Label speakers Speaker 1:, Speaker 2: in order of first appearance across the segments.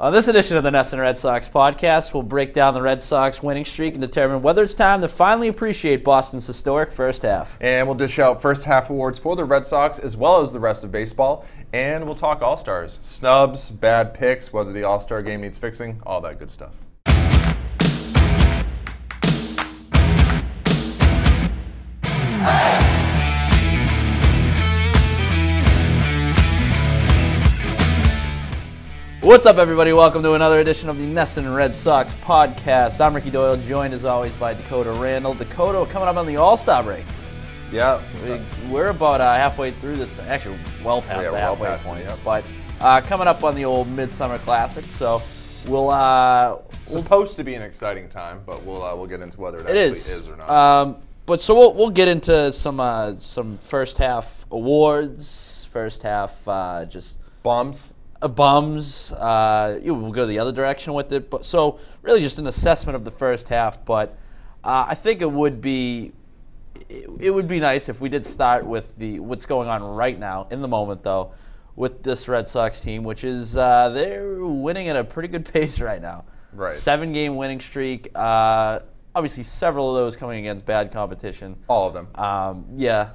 Speaker 1: On this edition of the NESN Red Sox podcast, we'll break down the Red Sox winning streak and determine whether it's time to finally appreciate Boston's historic first half.
Speaker 2: And we'll dish out first half awards for the Red Sox as well as the rest of baseball. And we'll talk All-Stars, snubs, bad picks, whether the All-Star game needs fixing, all that good stuff.
Speaker 1: What's up, everybody? Welcome to another edition of the NESN Red Sox podcast. I'm Ricky Doyle, joined as always by Dakota Randall. Dakota, coming up on the All-Star break.
Speaker 2: Yeah.
Speaker 1: We're about halfway through this thing. Actually, well past the halfway point.
Speaker 2: Yeah.
Speaker 1: But coming up on the old Midsummer Classic. So we'll...
Speaker 2: supposed to be an exciting time, but we'll get into whether it actually is or not.
Speaker 1: But so we'll get into some first half awards, first half just...
Speaker 2: Bums.
Speaker 1: We'll go the other direction with it. But so really just an assessment of the first half. But I think it would be nice if we did start with what's going on right now in the moment, though, with this Red Sox team, which is they're winning at a pretty good pace right now.
Speaker 2: Right.
Speaker 1: 7-game winning streak. Obviously, several of those coming against bad competition.
Speaker 2: All of them.
Speaker 1: Yeah.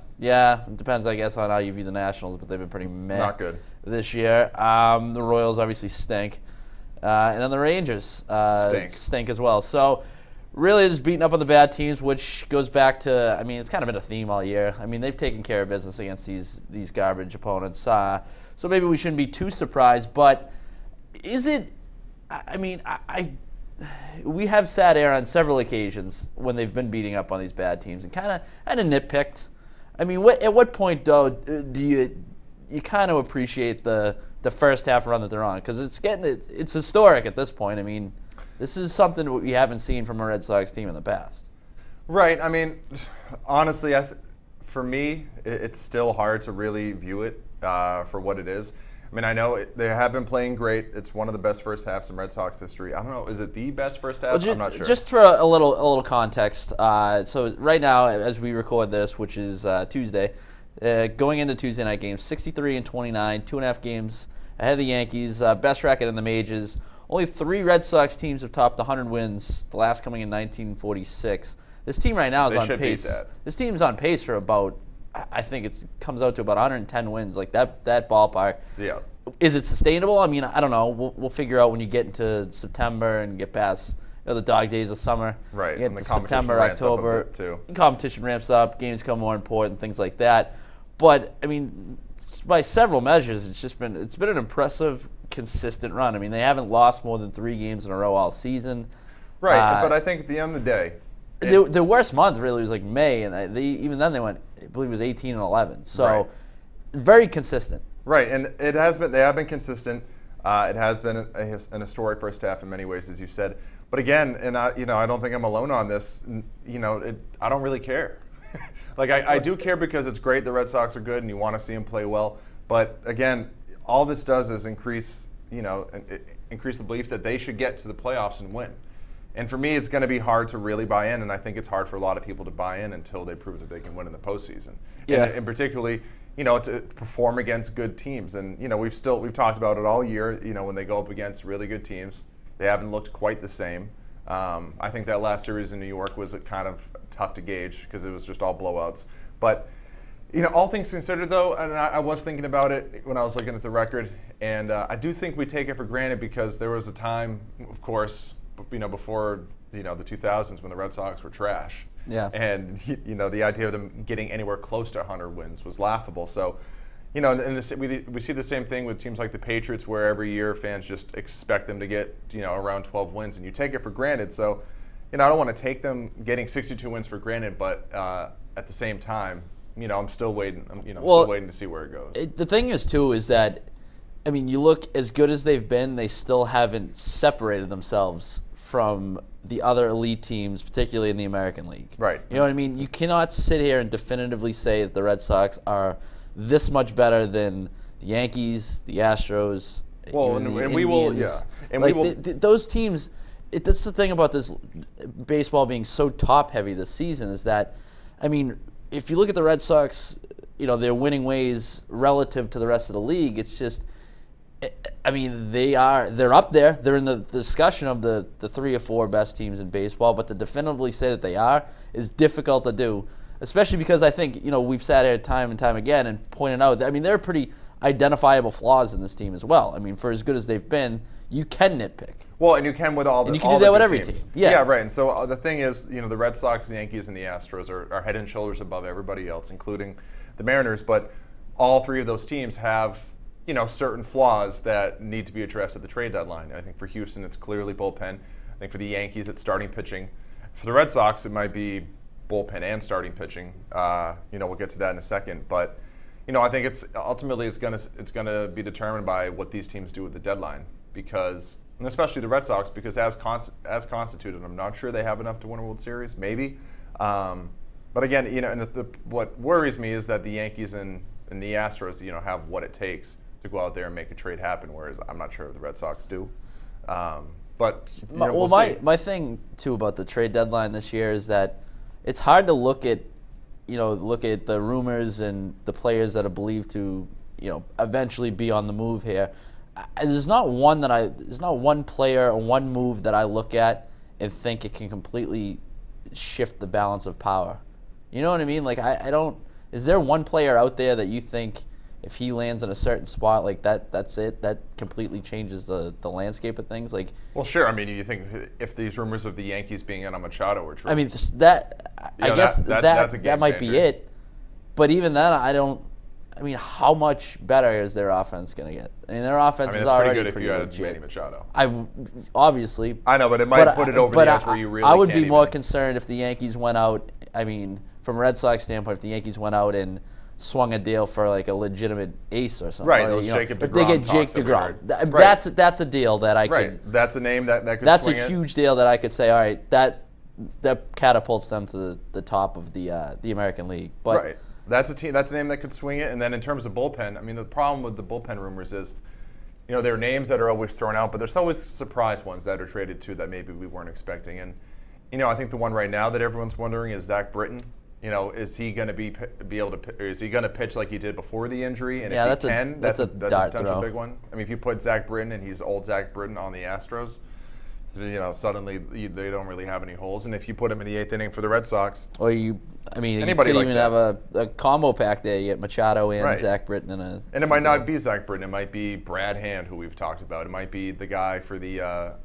Speaker 1: It depends, I guess, on how you view the Nationals, but they've been pretty meh.
Speaker 2: Not good
Speaker 1: This year. The Royals obviously stink. And then the Rangers stink as well. So really just beating up on the bad teams, which goes back to, it's kind of been a theme all year. They've taken care of business against these garbage opponents. So maybe we shouldn't be too surprised. But is it, we have sat here on several occasions when they've been beating up on these bad teams and kind of nitpicked. At what point, though, do you kind of appreciate the first half run that they're on? Because it's historic at this point. This is something we haven't seen from a Red Sox team in the past.
Speaker 2: Right. Honestly, for me, it's still hard to really view it for what it is. I know they have been playing great. It's one of the best first halves in Red Sox history. I don't know, is it the best first half? I'm not sure.
Speaker 1: Just for a little context, so right now as we record this, which is Tuesday, going into Tuesday night games, 63-29, 2.5 games ahead of the Yankees, best record in the majors. Only 3 Red Sox teams have topped 100 wins, the last coming in 1946. This team right now is on pace. This team's on pace for about, I think it comes out to about 110 wins, like that ballpark.
Speaker 2: Yeah.
Speaker 1: Is it sustainable? I don't know. We'll figure out when you get into September and get past the dog days of summer.
Speaker 2: Right.
Speaker 1: Get
Speaker 2: and the
Speaker 1: to
Speaker 2: competition
Speaker 1: September,
Speaker 2: ramps
Speaker 1: October.
Speaker 2: up a bit too.
Speaker 1: Competition ramps up. Games become more important. Things like that. But by several measures, it's been an impressive, consistent run. They haven't lost more than 3 games in a row all season.
Speaker 2: Right. But I think at the end of the day,
Speaker 1: the worst month really was like May, and even then they went, I believe it was 18-11. So
Speaker 2: right.
Speaker 1: Very consistent.
Speaker 2: Right, and it has been. They have been consistent. It has been an historic first half in many ways, as you said. But again, and I don't think I'm alone on this. I don't really care. I do care because it's great. The Red Sox are good, and you want to see them play well. But again, all this does is increase the belief that they should get to the playoffs and win. And for me, it's going to be hard to really buy in, and I think it's hard for a lot of people to buy in until they prove that they can win in the postseason.
Speaker 1: Yeah.
Speaker 2: And particularly, to perform against good teams. And we've talked about it all year. When they go up against really good teams, they haven't looked quite the same. I think that last series in New York was kind of tough to gauge because it was just all blowouts. But all things considered, though, and I was thinking about it when I was looking at the record, and I do think we take it for granted because there was a time, of course, before the 2000s when the Red Sox were trash.
Speaker 1: Yeah.
Speaker 2: And the idea of them getting anywhere close to 100 wins was laughable. So, we see the same thing with teams like the Patriots, where every year fans just expect them to get around 12 wins, and you take it for granted. So, I don't want to take them getting 62 wins for granted, but at the same time, I'm still waiting. Still waiting to see where it goes.
Speaker 1: The thing is too is that, you look as good as they've been, they still haven't separated themselves from the other elite teams, particularly in the American League.
Speaker 2: Right.
Speaker 1: You know what I mean? You cannot sit here and definitively say that the Red Sox are this much better than the Yankees, the Astros.
Speaker 2: Well, and we will, yeah. And we will.
Speaker 1: Those teams, that's the thing about this baseball being so top-heavy this season is that, if you look at the Red Sox, their winning ways relative to the rest of the league, it's just I mean, they're up there. They're in the discussion of the 3 or 4 best teams in baseball, but to definitively say that they are is difficult to do, especially because I think, we've sat here time and time again and pointed out that, I mean, there are pretty identifiable flaws in this team as well. I mean, for as good as they've been, you can nitpick.
Speaker 2: Well, and you can with all the
Speaker 1: and you can
Speaker 2: all
Speaker 1: do that
Speaker 2: the
Speaker 1: with
Speaker 2: good
Speaker 1: every
Speaker 2: teams.
Speaker 1: team. Yeah,
Speaker 2: right. And so the thing is, the Red Sox, the Yankees, and the Astros are head and shoulders above everybody else, including the Mariners. But all 3 of those teams have certain flaws that need to be addressed at the trade deadline. I think for Houston, it's clearly bullpen. I think for the Yankees, it's starting pitching. For the Red Sox, it might be bullpen and starting pitching. We'll get to that in a second. But I think it's ultimately it's gonna be determined by what these teams do at the deadline, because, and especially the Red Sox, because as constituted, I'm not sure they have enough to win a World Series. Maybe, but again, and what worries me is that the Yankees and the Astros, have what it takes to go out there and make a trade happen, whereas I'm not sure if the Red Sox do. But we'll see.
Speaker 1: My thing too about the trade deadline this year is that it's hard to look at the rumors and the players that are believed to eventually be on the move here. There's not one player or one move that I look at and think it can completely shift the balance of power. You know what I mean? Like I don't. Is there one player out there that you think, if he lands in a certain spot like that, that's it? That completely changes the landscape of things. Like,
Speaker 2: well, sure. I mean, you think if these rumors of the Yankees being in on Machado are true?
Speaker 1: I mean, I guess that might be it. But even then, I don't. I mean, how much better is their offense going to get? I mean, their offense is already
Speaker 2: pretty good if you
Speaker 1: legit.
Speaker 2: had Manny Machado.
Speaker 1: Obviously.
Speaker 2: I know, but it might put it over the edge where you really.
Speaker 1: I would be more concerned if the Yankees went out. I mean, from a Red Sox standpoint, if the Yankees went out and swung a deal for like a legitimate ace or something.
Speaker 2: Right, those Jacob DeGrom.
Speaker 1: If they get Jake DeGrom, that's a deal that I could.
Speaker 2: Right, that's a name that could.
Speaker 1: That's
Speaker 2: swing
Speaker 1: a huge deal that I could say. All right, that catapults them to the top of the American League. But
Speaker 2: right, that's a team. That's a name that could swing it. And then in terms of bullpen, I mean, the problem with the bullpen rumors is, there are names that are always thrown out, but there's always surprise ones that are traded too that maybe we weren't expecting. And I think the one right now that everyone's wondering is Zach Britton. Is he going to be able to? Is he going to pitch like he did before the injury? And if he can, that's a potential big one. I mean, if you put Zach Britton and he's old Zach Britton on the Astros, suddenly they don't really have any holes. And if you put him in the 8th inning for the Red Sox,
Speaker 1: or you could
Speaker 2: like
Speaker 1: even have a combo pack there. You get Machado and Zach Britton
Speaker 2: and it might not be Zach Britton. It might be Brad Hand, who we've talked about. It might be the guy for the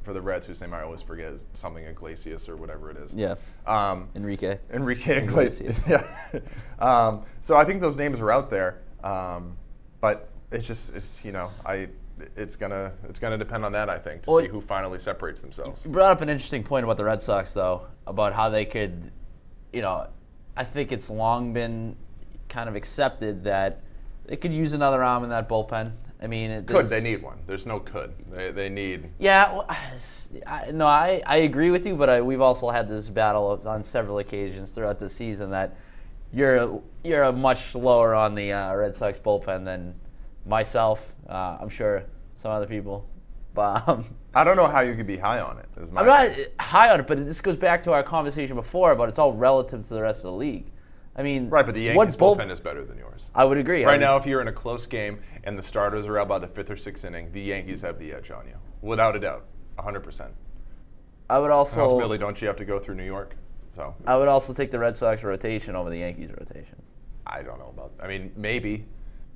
Speaker 2: Reds, whose name I always forget, is something Iglesias or whatever it is.
Speaker 1: Yeah. Enrique
Speaker 2: Iglesias. Yeah. So I think those names are out there, but it's gonna depend on that, I think, to see who finally separates themselves.
Speaker 1: You brought up an interesting point about the Red Sox, though, about how they could, I think it's long been kind of accepted that they could use another arm in that bullpen. I mean,
Speaker 2: they need one. There's no could. They need.
Speaker 1: Yeah, well, I agree with you, but we've also had this battle on several occasions throughout the season that you're much lower on the Red Sox bullpen than myself. I'm sure some other people. But
Speaker 2: I don't know how you could be high on it.
Speaker 1: I'm not high on it, but this goes back to our conversation before about it's all relative to the rest of the league. I mean,
Speaker 2: right, but the Yankees bullpen is better than yours.
Speaker 1: I would agree.
Speaker 2: Right now, if you're in a close game and the starters are out by the 5th or 6th inning, the Yankees have the edge on you, without a doubt, 100%.
Speaker 1: I would also.
Speaker 2: And ultimately, don't you have to go through New York? So
Speaker 1: I would also take the Red Sox rotation over the Yankees rotation.
Speaker 2: I don't know about. I mean, maybe.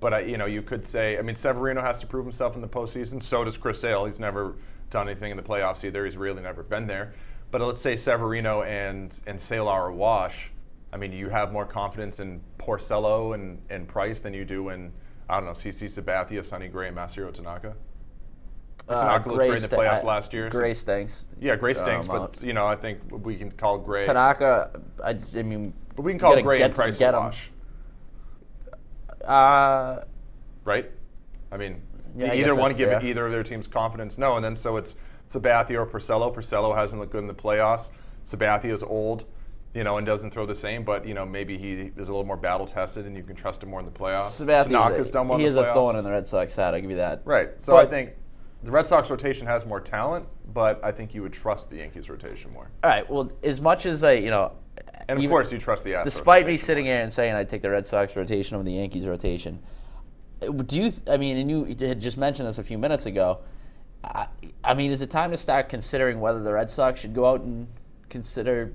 Speaker 2: But you could say, I mean, Severino has to prove himself in the postseason. So does Chris Sale. He's never done anything in the playoffs either. He's really never been there. But let's say Severino and Sale are a wash. I mean, you have more confidence in Porcello and Price than you do in, I don't know, CC Sabathia, Sonny Gray, and Masahiro Tanaka. Tanaka looked great in the playoffs last year.
Speaker 1: Gray stinks.
Speaker 2: Yeah, Gray stinks, but I think we can call Gray.
Speaker 1: Tanaka, I mean,
Speaker 2: but we can call Gray and Price a wash. Right? I mean, either one give either of their teams confidence. No, and then so it's Sabathia or Porcello. Porcello hasn't looked good in the playoffs. Sabathia's old, and doesn't throw the same, but maybe he is a little more battle tested, and you can trust him more in the playoffs.
Speaker 1: Tanaka's done well in the playoffs. He is a thorn in the Red Sox side. I'll give you that.
Speaker 2: Right. So I think the Red Sox rotation has more talent, but I think you would trust the Yankees rotation more.
Speaker 1: All right. Well, as much as
Speaker 2: and of course, you trust the Astros.
Speaker 1: Despite me sitting here and saying I'd take the Red Sox rotation over the Yankees rotation, Do you? I mean, and you had just mentioned this a few minutes ago. I mean, is it time to start considering whether the Red Sox should go out and consider,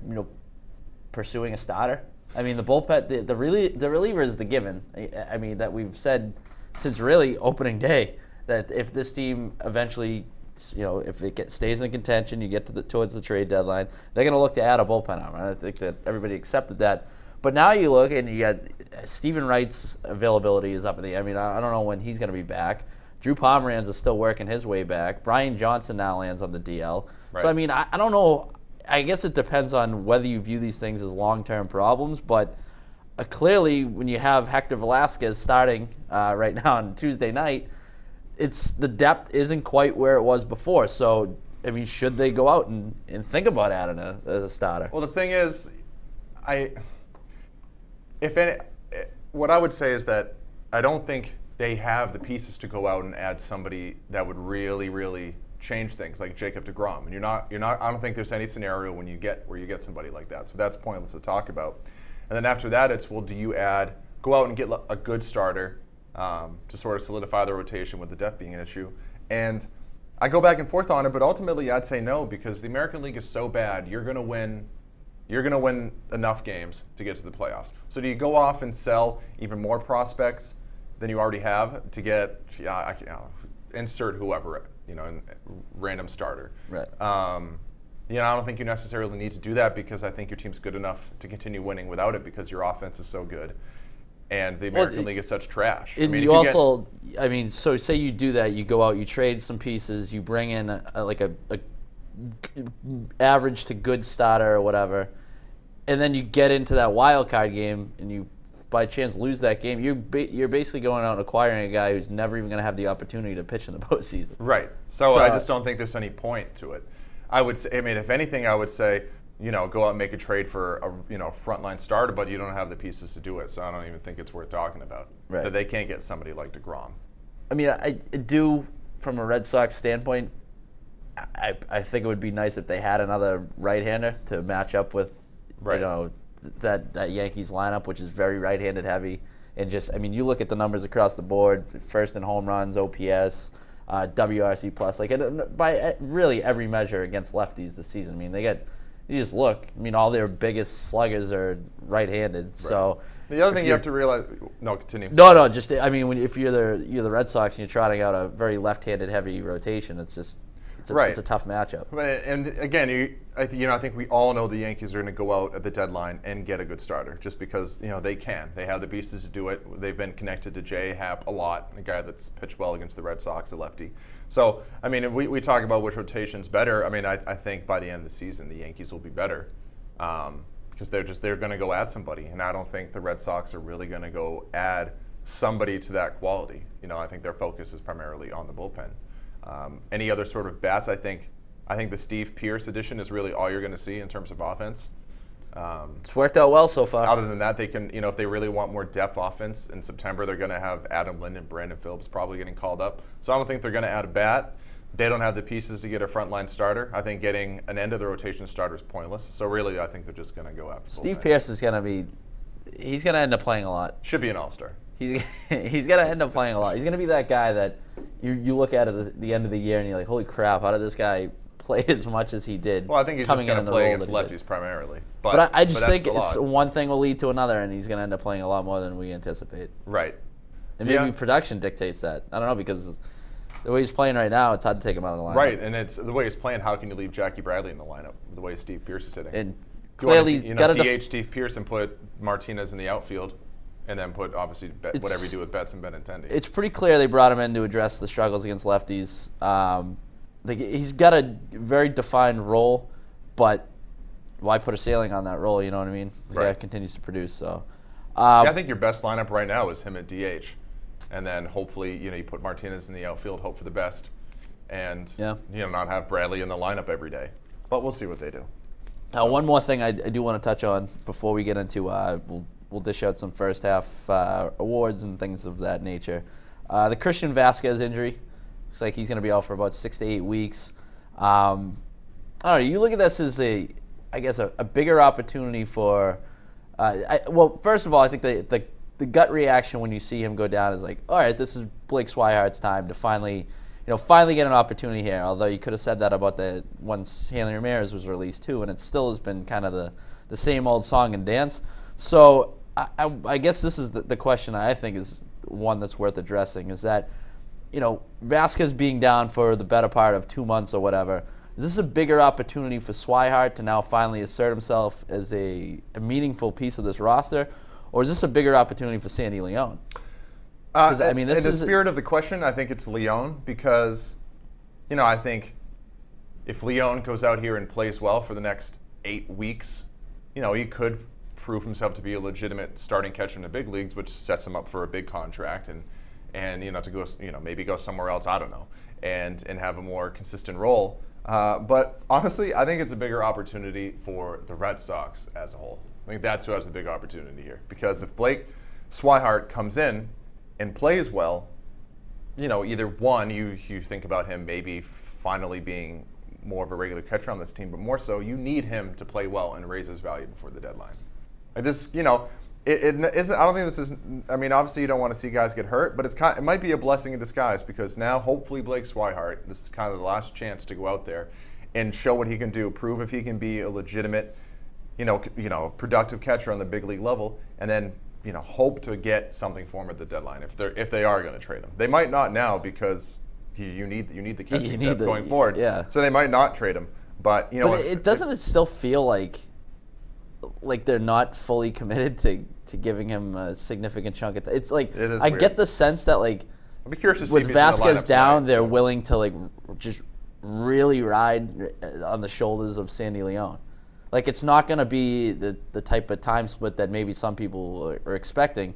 Speaker 1: pursuing a starter? I mean, the bullpen, the reliever is the given. I mean, that we've said since really opening day that if this team eventually, if it stays in contention, you get towards the trade deadline, they're going to look to add a bullpen arm. I think that everybody accepted that. But now you look and you got Stephen Wright's availability is up in the. I mean, I don't know when he's going to be back. Drew Pomeranz is still working his way back. Brian Johnson now lands on the DL. Right. So, I mean, I don't know. I guess it depends on whether you view these things as long-term problems. But clearly, when you have Hector Velasquez starting right now on Tuesday night, the depth isn't quite where it was before. So, I mean, should they go out and think about adding a starter?
Speaker 2: Well, the thing is, what I would say is that I don't think they have the pieces to go out and add somebody that would really, really change things, like Jacob deGrom. And I don't think there's any scenario where you get somebody like that. So that's pointless to talk about. And then after that, it's, well, do you go out and get a good starter to sort of solidify the rotation with the depth being an issue? And I go back and forth on it, but ultimately I'd say no, because the American League is so bad. You're going to win enough games to get to the playoffs. So do you go off and sell even more prospects than you already have to get insert whoever, random starter.
Speaker 1: Right.
Speaker 2: I don't think you necessarily need to do that, because I think your team's good enough to continue winning without it, because your offense is so good and the American League is such trash.
Speaker 1: So say you do that, you go out, you trade some pieces, you bring in a average to good starter or whatever, and then you get into that wild card game and you by chance lose that game, you're basically going out and acquiring a guy who's never even going to have the opportunity to pitch in the postseason.
Speaker 2: Right. So I just don't think there's any point to it. I would say, if anything, I would say, go out and make a trade for a frontline starter, but you don't have the pieces to do it. So I don't even think it's worth talking about.
Speaker 1: Right.
Speaker 2: That they can't get somebody like deGrom.
Speaker 1: I mean, I do, from a Red Sox standpoint, I think it would be nice if they had another right-hander to match up with, that Yankees lineup, which is very right-handed heavy. And you look at the numbers across the board, first in home runs, OPS, WRC plus, by really every measure against lefties this season. I mean, you just look, all their biggest sluggers are right-handed. Right. So
Speaker 2: the other thing you have to realize, continue.
Speaker 1: No, if you're the Red Sox and you're trotting out a very left-handed heavy rotation, it's a tough matchup.
Speaker 2: And again, I think we all know the Yankees are going to go out at the deadline and get a good starter, just because they can. They have the pieces to do it. They've been connected to Jay Happ a lot, a guy that's pitched well against the Red Sox, a lefty. So if we talk about which rotation's better, I think by the end of the season the Yankees will be better, because they're going to go add somebody, and I don't think the Red Sox are really going to go add somebody to that quality. I think their focus is primarily on the bullpen. Any other sort of bats, I think the Steve Pearce addition is really all you're going to see in terms of offense.
Speaker 1: It's worked out well so far.
Speaker 2: Other than that, they can, if they really want more depth offense in September, they're going to have Adam Lind and Brandon Phillips probably getting called up. So I don't think they're going to add a bat. They don't have the pieces to get a frontline starter. I think getting an end of the rotation starter is pointless. So really, I think they're just going to go after
Speaker 1: Steve Pearce is going to he's going to end up playing a lot.
Speaker 2: Should be an all-star.
Speaker 1: He's going to end up playing a lot. He's going to be that guy that you look at the end of the year and you're like, holy crap, how did this guy play as much as he did?
Speaker 2: Well, I think he's just going to play against lefties primarily.
Speaker 1: But I just think one thing will lead to another, and he's going to end up playing a lot more than we anticipate.
Speaker 2: Right.
Speaker 1: And maybe production dictates that. I don't know, because the way he's playing right now, it's hard to take him out of the lineup.
Speaker 2: Right, and it's the way he's playing. How can you leave Jackie Bradley in the lineup? The way Steve Pearce is hitting.
Speaker 1: And clearly,
Speaker 2: DH Steve Pearce and put Martinez in the outfield. And then put, obviously, whatever you do with Betts and Benintendi.
Speaker 1: It's pretty clear they brought him in to address the struggles against lefties. He's got a very defined role, but why put a ceiling on that role, you know what I mean? The guy continues to produce. So,
Speaker 2: I think your best lineup right now is him at DH. And then hopefully, you put Martinez in the outfield, hope for the best. And, not have Bradley in the lineup every day. But we'll see what they do.
Speaker 1: One more thing I do want to touch on before we get into we'll dish out some first half awards and things of that nature. The Christian Vasquez injury, looks like he's going to be out for about 6 to 8 weeks. I don't know, you look at this as a bigger opportunity for, well, first of all, I think the the gut reaction when you see him go down is like, all right, this is Blake Swihart's time to finally get an opportunity here. Although you could have said that about the once Hanley Ramirez was released too, and it still has been kind of the same old song and dance. So I guess this is the question I think is one that's worth addressing, is that, Vasquez being down for the better part of 2 months or whatever, is this a bigger opportunity for Swihart to now finally assert himself as a meaningful piece of this roster, or is this a bigger opportunity for Sandy Leon?
Speaker 2: In the spirit of the question, I think it's Leon because, I think if Leon goes out here and plays well for the next 8 weeks, he could prove himself to be a legitimate starting catcher in the big leagues, which sets him up for a big contract and to go, maybe go somewhere else, I don't know, and have a more consistent role. But honestly, I think it's a bigger opportunity for the Red Sox as a whole. I think that's who has the big opportunity here. Because if Blake Swihart comes in and plays well, either one, you think about him maybe finally being more of a regular catcher on this team, but more so, you need him to play well and raise his value before the deadline. Like this, it isn't. I don't think this is. I mean, obviously, you don't want to see guys get hurt, but it might be a blessing in disguise because now, hopefully, Blake Swihart, this is kind of the last chance to go out there and show what he can do, prove if he can be a legitimate, productive catcher on the big league level, and then hope to get something for him at the deadline if they are going to trade him. They might not now because you need the catching depth going forward.
Speaker 1: Yeah.
Speaker 2: So they might not trade him, but
Speaker 1: it doesn't still feel like they're not fully committed to giving him a significant chunk of it's like I
Speaker 2: weird.
Speaker 1: Get the sense that
Speaker 2: I'd be curious to see
Speaker 1: with
Speaker 2: if he's in the
Speaker 1: Vasquez
Speaker 2: lineup
Speaker 1: down,
Speaker 2: tonight,
Speaker 1: they're willing to just really ride on the shoulders of Sandy Leon. Like it's not going to be the type of time split that maybe some people are expecting.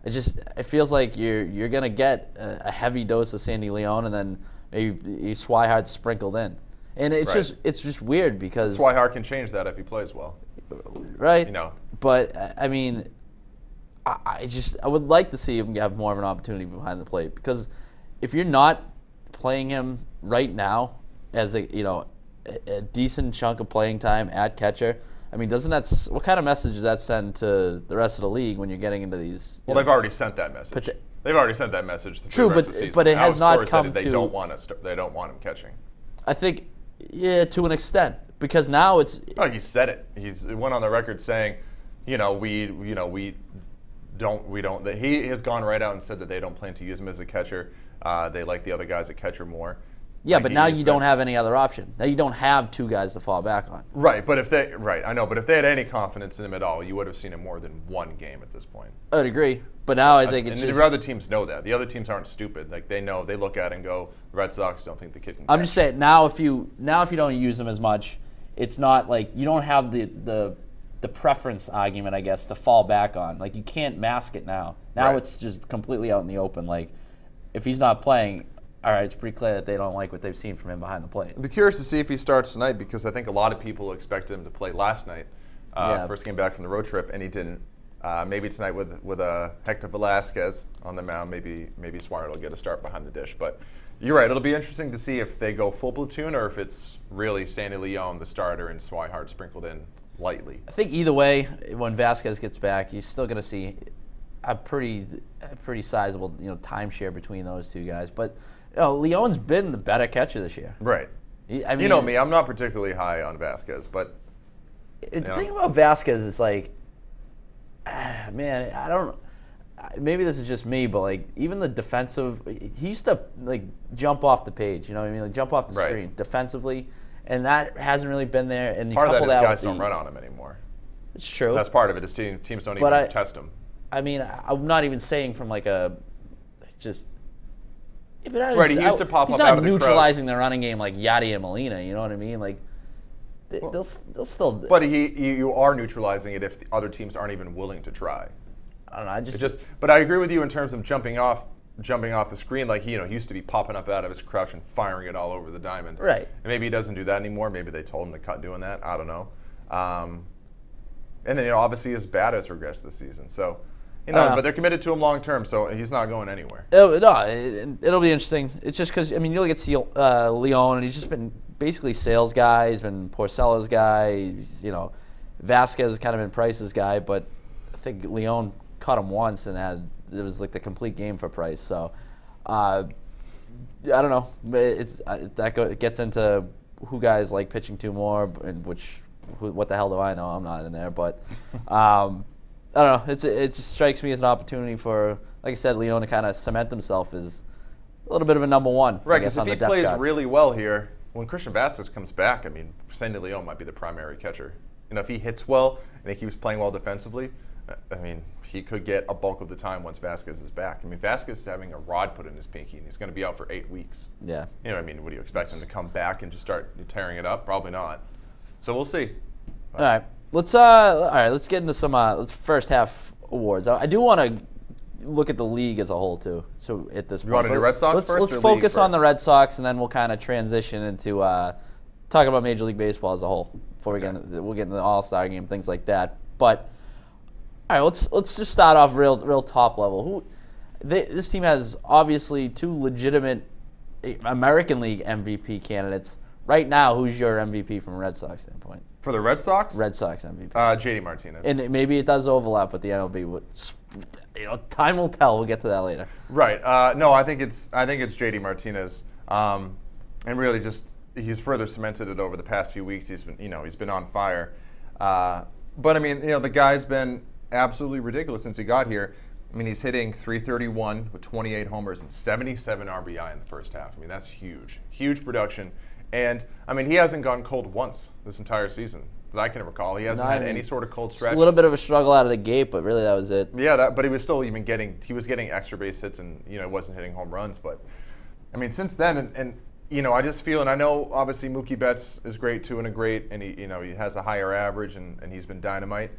Speaker 1: It feels like you're going to get a heavy dose of Sandy Leon and then maybe Swihart sprinkled in. And it's just weird because
Speaker 2: Swihart can change that if he plays well.
Speaker 1: Right. But I mean, I would like to see him have more of an opportunity behind the plate because if you're not playing him right now as a decent chunk of playing time at catcher, I mean, what kind of message does that send to the rest of the league when you're getting into these?
Speaker 2: Well, they've already sent that message. They've already sent that message.
Speaker 1: True, but it has not come to.
Speaker 2: They don't want him catching.
Speaker 1: I think, to an extent, because now it's.
Speaker 2: Oh, he said it. He went on the record saying, we don't. That he has gone right out and said that they don't plan to use him as a catcher. They like the other guys at catcher more.
Speaker 1: Yeah, but now you don't have any other option. Now you don't have two guys to fall back on.
Speaker 2: Right, but if they had any confidence in him at all, you would have seen him more than one game at this point.
Speaker 1: I would agree, but now I think it's just.
Speaker 2: The other teams know that. The other teams aren't stupid. Like they know, they look at it and go, the Red Sox don't think the kid can.
Speaker 1: I'm just saying now if you don't use him as much, it's not like you don't have the preference argument, I guess, to fall back on. Like you can't mask it now. Now it's just completely out in the open. Like if he's not playing. All right, it's pretty clear that they don't like what they've seen from him behind the plate.
Speaker 2: I'd be curious to see if he starts tonight because I think a lot of people expected him to play last night, first game back from the road trip, and he didn't. Maybe tonight with Hector Velasquez on the mound, maybe Swihart will get a start behind the dish. But you're right, it'll be interesting to see if they go full platoon or if it's really Sandy Leon, the starter, and Swihart sprinkled in lightly.
Speaker 1: I think either way, when Vasquez gets back, he's still going to see a pretty sizable timeshare between those two guys. But Leon's been the better catcher this year.
Speaker 2: Right.
Speaker 1: I mean,
Speaker 2: you know me, I'm not particularly high on Vasquez, but
Speaker 1: the thing about Vasquez is like, man, I don't. Maybe this is just me, but like even the defensive, he used to like jump off the page. You know what I mean? Like jump off the screen defensively, and that hasn't really been there. And
Speaker 2: part of that is guys don't run on him anymore.
Speaker 1: It's true.
Speaker 2: That's part of it. Is teams don't even test him.
Speaker 1: I mean, I'm not even saying from like a just.
Speaker 2: Right, he used to pop up out of the crowd.
Speaker 1: He's not neutralizing the running game like Yadier Molina. You know what I mean? Like they'll still.
Speaker 2: But you are neutralizing it if the other teams aren't even willing to try.
Speaker 1: I don't know.
Speaker 2: But I agree with you in terms of jumping off the screen. Like he used to be popping up out of his crouch and firing it all over the diamond.
Speaker 1: Right.
Speaker 2: And maybe he doesn't do that anymore. Maybe they told him to cut doing that. I don't know. And then obviously his bat has regressed this season. So. But they're committed to him long term, so he's not going anywhere.
Speaker 1: It'll be interesting. It's just because you look at Leon, and he's just been basically sales guy. He's been Porcello's guy. Vasquez has kind of been Price's guy, but I think Leon cut him once and it was like the complete game for Price. So I don't know. It gets into who guys like pitching to more, and what the hell do I know? I'm not in there, but I don't know. It just strikes me as an opportunity for, like I said, Leon to kind of cement himself as a little bit of a number one.
Speaker 2: Right, because if he plays really well here, when Christian Vasquez comes back, I mean, Sandy Leon might be the primary catcher. You know, if he hits well and he keeps playing well defensively, I mean, he could get a bulk of the time once Vasquez is back. I mean, Vasquez is having a rod put in his pinky, and he's going to be out for 8 weeks.
Speaker 1: Yeah.
Speaker 2: You know what I mean? What do you expect him to come back and just start tearing it up? Probably not. So we'll see.
Speaker 1: All right. Let's get into some first half awards. I do want to look at the league as a whole too. So at this point,
Speaker 2: you want to do Red Sox first?
Speaker 1: Let's focus on the Red Sox, and then we'll kind of transition into talking about Major League Baseball as a whole. Before we'll get into the All-Star game, things like that. But all right, let's just start off real top level. This team has obviously 2 legitimate American League MVP candidates. Right now, who's your MVP from a Red Sox standpoint?
Speaker 2: For the Red Sox?
Speaker 1: Red Sox MVP.
Speaker 2: JD Martinez.
Speaker 1: And maybe it does overlap with the MLB. Time will tell. We'll get to that later.
Speaker 2: Right. No, I think it's JD Martinez. And really just he's further cemented it over the past few weeks. He's been on fire. But I mean, the guy's been absolutely ridiculous since he got here. I mean, he's hitting .331 with 28 homers and 77 RBI in the first half. I mean, that's huge. Huge production. And, I mean, he hasn't gone cold once this entire season that I can recall. He hasn't had any sort of cold stretch.
Speaker 1: A little bit of a struggle out of the gate, but really that was it.
Speaker 2: Yeah, but he was still even getting extra base hits and, wasn't hitting home runs. But, I mean, since then, and I just feel, and I know obviously Mookie Betts is great too and he has a higher average and he's been dynamite.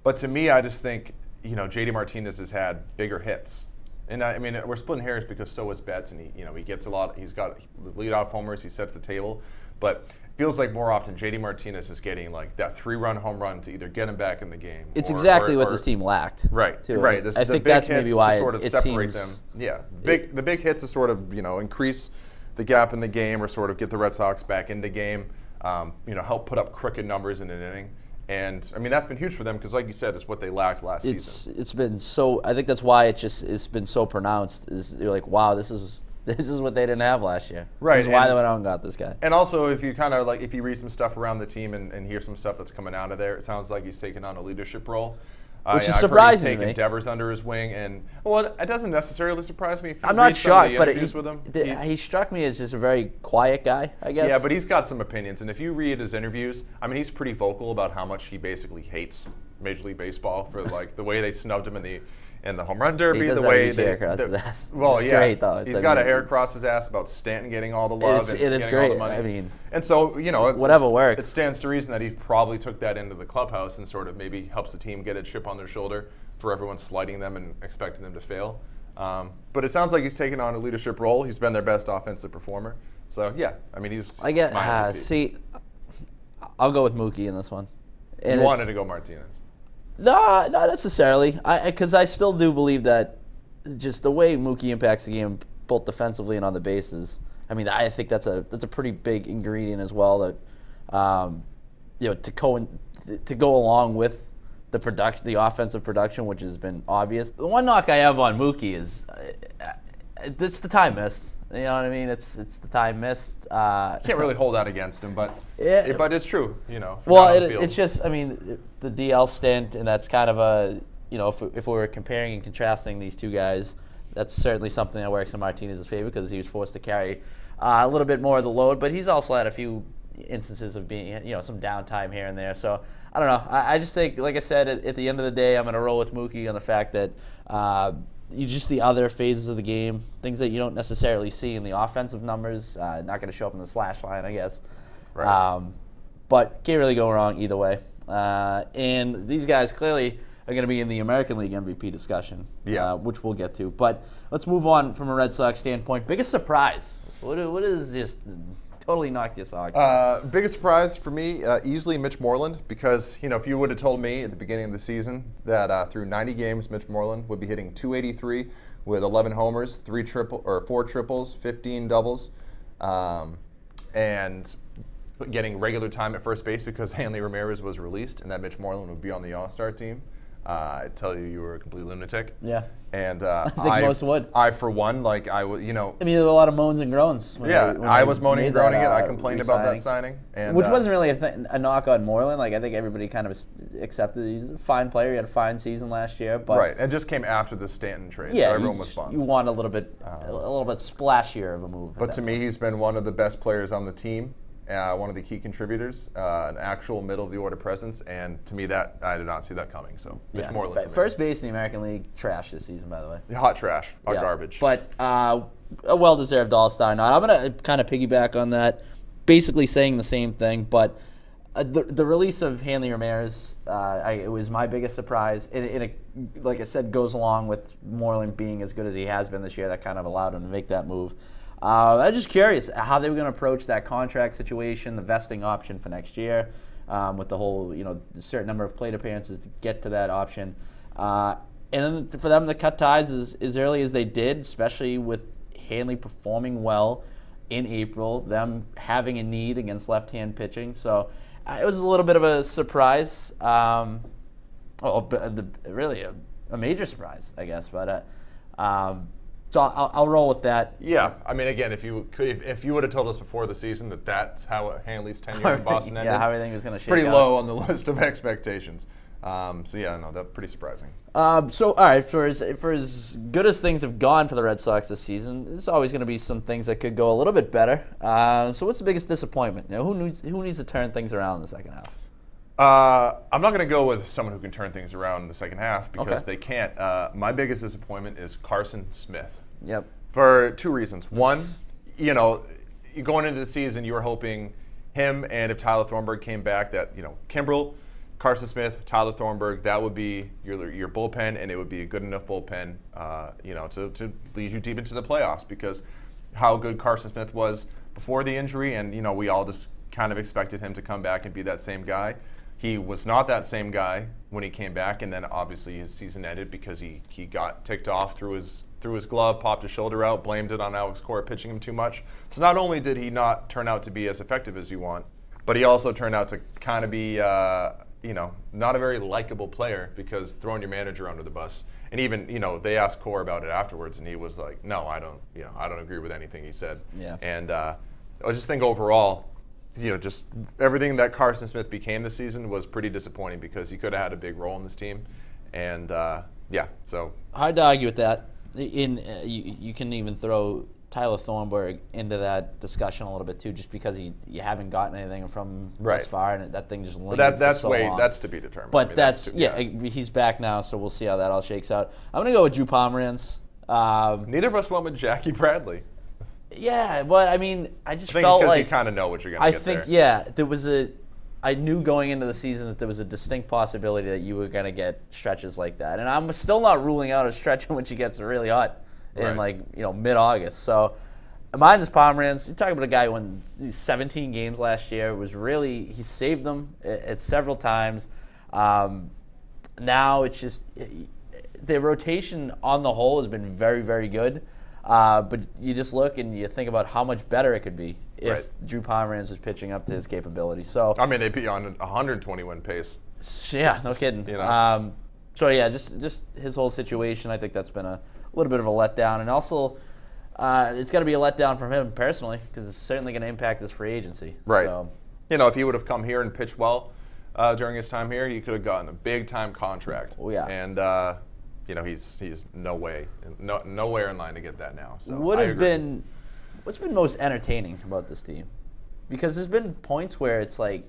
Speaker 2: But to me, I just think, JD Martinez has had bigger hits. And I mean, we're splitting hairs because so is Betts, and he gets a lot. He's got leadoff homers. He sets the table, but it feels like more often JD Martinez is getting like that 3-run home run to either get him back in the game.
Speaker 1: It's exactly what this team lacked.
Speaker 2: Right,
Speaker 1: too.
Speaker 2: right.
Speaker 1: I think that's maybe why
Speaker 2: sort of separate them. Yeah, the big hits to sort of increase the gap in the game or sort of get the Red Sox back into game. Help put up crooked numbers in an inning. And I mean that's been huge for them because, like you said, it's what they lacked last season.
Speaker 1: It's been so. I think that's why it's been so pronounced. Is you're like, wow, this is what they didn't have last year.
Speaker 2: Right.
Speaker 1: This is why they went out and got this guy.
Speaker 2: And also, if you kind of if you read some stuff around the team and hear some stuff that's coming out of there, it sounds like he's taking on a leadership role.
Speaker 1: Which is surprising
Speaker 2: he's
Speaker 1: to me.
Speaker 2: taking Devers under his wing, and it doesn't necessarily surprise me. If you
Speaker 1: I'm not shocked, but
Speaker 2: he
Speaker 1: struck me as just a very quiet guy, I guess.
Speaker 2: Yeah, but he's got some opinions, and if you read his interviews, I mean, he's pretty vocal about how much he basically hates Major League Baseball for the way they snubbed him in the home run derby,
Speaker 1: the way they hair across his ass.
Speaker 2: Well,
Speaker 1: it's
Speaker 2: yeah,
Speaker 1: great, though.
Speaker 2: He's got a hair across his ass about Stanton getting all the love and
Speaker 1: it is
Speaker 2: getting
Speaker 1: great.
Speaker 2: all the money.
Speaker 1: I mean,
Speaker 2: and so
Speaker 1: whatever works.
Speaker 2: It stands to reason that he probably took that into the clubhouse and sort of maybe helps the team get a chip on their shoulder for everyone slighting them and expecting them to fail. But it sounds like he's taken on a leadership role. He's been their best offensive performer. So yeah, I mean he's.
Speaker 1: I'll go with Mookie in this one.
Speaker 2: And you wanted to go Martinez.
Speaker 1: No, not necessarily. Because I still do believe that just the way Mookie impacts the game, both defensively and on the bases. I mean, I think that's a pretty big ingredient as well. That to go along with the offensive production, which has been obvious. The one knock I have on Mookie is it's the time missed. You know what I mean? It's the time missed.
Speaker 2: Can't really hold that against him, but it's true.
Speaker 1: Well, it's just, I mean, the DL stint, and that's kind of a, if we were comparing and contrasting these two guys, that's certainly something that works in Martinez's favor because he was forced to carry a little bit more of the load, but he's also had a few instances of being, some downtime here and there. So I don't know. I just think, like I said, at the end of the day, I'm going to roll with Mookie on the fact that just the other phases of the game, things that you don't necessarily see in the offensive numbers, not going to show up in the slash line, I guess.
Speaker 2: Right.
Speaker 1: But can't really go wrong either way. And these guys clearly are going to be in the American League MVP discussion, which we'll get to. But let's move on from a Red Sox standpoint. Biggest surprise? What is just totally knocked you socks?
Speaker 2: Biggest surprise for me, easily Mitch Moreland, because if you would have told me at the beginning of the season that through 90 games, Mitch Moreland would be hitting .283 with 11 homers, 4 triples, 15 doubles, and getting regular time at first base because Hanley Ramirez was released, and that Mitch Moreland would be on the All-Star team. I'd tell you were a complete lunatic.
Speaker 1: Yeah.
Speaker 2: And
Speaker 1: I think most would.
Speaker 2: I, for one, like I was, you know.
Speaker 1: I mean, there were a lot of moans and groans.
Speaker 2: I was moaning and groaning it. I complained about that
Speaker 1: re-signing.
Speaker 2: signing, and
Speaker 1: Which wasn't really a knock on Moreland. Like, I think everybody kind of accepted he's a fine player. He had a fine season last year, but
Speaker 2: right. It just came after the Stanton trade,
Speaker 1: yeah,
Speaker 2: so everyone was bummed.
Speaker 1: You want a little bit splashier of a move.
Speaker 2: But to me, he's been one of the best players on the team. One of the key contributors, an actual middle of the order presence, and to me that I did not see that coming. So Mitch Moreland.
Speaker 1: First base in the American League, trash this season, by the way.
Speaker 2: Hot trash, hot garbage.
Speaker 1: But a well-deserved All-Star nod. I'm gonna kind of piggyback on that, basically saying the same thing. But the release of Hanley Ramirez, it was my biggest surprise. Like I said, goes along with Moreland being as good as he has been this year. That kind of allowed him to make that move. I was just curious how they were going to approach that contract situation, the vesting option for next year, with the whole, certain number of plate appearances to get to that option. And then for them to cut ties as early as they did, especially with Hanley performing well in April, them having a need against left-hand pitching. So it was a little bit of a surprise. Really a major surprise, I guess. But so I'll roll with that.
Speaker 2: Yeah, I mean, again, if you would have told us before the season that that's how Hanley's tenure in Boston ended,
Speaker 1: how everything was going to shake out.
Speaker 2: Pretty low on the list of expectations. So yeah, no, that's pretty surprising.
Speaker 1: So all right, for as good as things have gone for the Red Sox this season, there's always going to be some things that could go a little bit better. So what's the biggest disappointment? Who needs to turn things around in the second half?
Speaker 2: I'm not going to go with someone who can turn things around in the second half because they can't. My biggest disappointment is Carson Smith.
Speaker 1: Yep.
Speaker 2: For two reasons. One, going into the season, you were hoping him and if Tyler Thornburg came back, that Kimbrel, Carson Smith, Tyler Thornburg, that would be your bullpen, and it would be a good enough bullpen, to lead you deep into the playoffs because how good Carson Smith was before the injury, and we all just kind of expected him to come back and be that same guy. He was not that same guy when he came back, and then obviously his season ended because he got ticked off through his glove, popped his shoulder out, blamed it on Alex Cora pitching him too much. So not only did he not turn out to be as effective as you want, but he also turned out to kind of be, not a very likable player because throwing your manager under the bus. And even, they asked Cora about it afterwards, and he was like, "No, I don't agree with anything he said."
Speaker 1: Yeah.
Speaker 2: And I just think overall, just everything that Carson Smith became this season was pretty disappointing because he could have had a big role in this team. And so
Speaker 1: hard to argue with that. You can even throw Tyler Thornburg into that discussion a little bit too, just because you haven't gotten anything from thus far, and that thing just lingered for so long.
Speaker 2: That's to be determined.
Speaker 1: But he's back now, so we'll see how that all shakes out. I'm gonna go with Drew Pomeranz.
Speaker 2: Neither of us went with Jackie Bradley.
Speaker 1: Yeah, but I mean, I
Speaker 2: think
Speaker 1: felt
Speaker 2: because
Speaker 1: like
Speaker 2: you kind of know what you're gonna get there.
Speaker 1: There was I knew going into the season that there was a distinct possibility that you were going to get stretches like that. And I'm still not ruling out a stretch in which he gets really hot in mid-August. So mine is Pomeranz. You're talking about a guy who won 17 games last year. He saved them at several times. Now it's just the rotation on the whole has been very, very good. But you just look and you think about how much better it could be if Drew Pomeranz was pitching up to his capability. So
Speaker 2: I mean, they'd be on a 120-win pace.
Speaker 1: Yeah, no kidding. Just his whole situation, I think that's been a little bit of a letdown. And also, it's got to be a letdown from him personally because it's certainly going to impact his free agency.
Speaker 2: Right.
Speaker 1: So,
Speaker 2: if he would have come here and pitched well during his time here, he could have gotten a big-time contract.
Speaker 1: Oh, yeah.
Speaker 2: And he's nowhere in line to get that now. So
Speaker 1: what's been most entertaining about this team? Because there's been points where it's like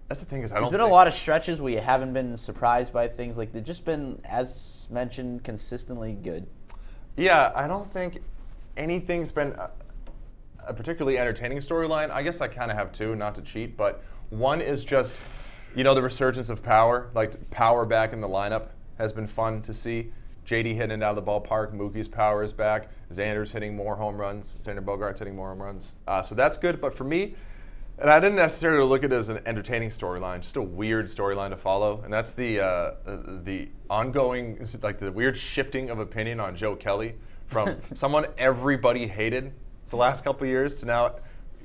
Speaker 2: that's the thing is
Speaker 1: there's been a lot of stretches where you haven't been surprised by things. Like they've just been, as mentioned, consistently good. Yeah,
Speaker 2: I don't think anything's been a particularly entertaining storyline. I guess I kind of have two, not to cheat, but one is just the resurgence of power, like power back in the lineup has been fun to see. JD hitting it out of the ballpark. Mookie's power is back. Xander's hitting more home runs. Xander Bogaerts hitting more home runs. So that's good. But for me, and I didn't necessarily look at it as an entertaining storyline, just a weird storyline to follow. And that's the ongoing, like the weird shifting of opinion on Joe Kelly from someone everybody hated the last couple of years to now,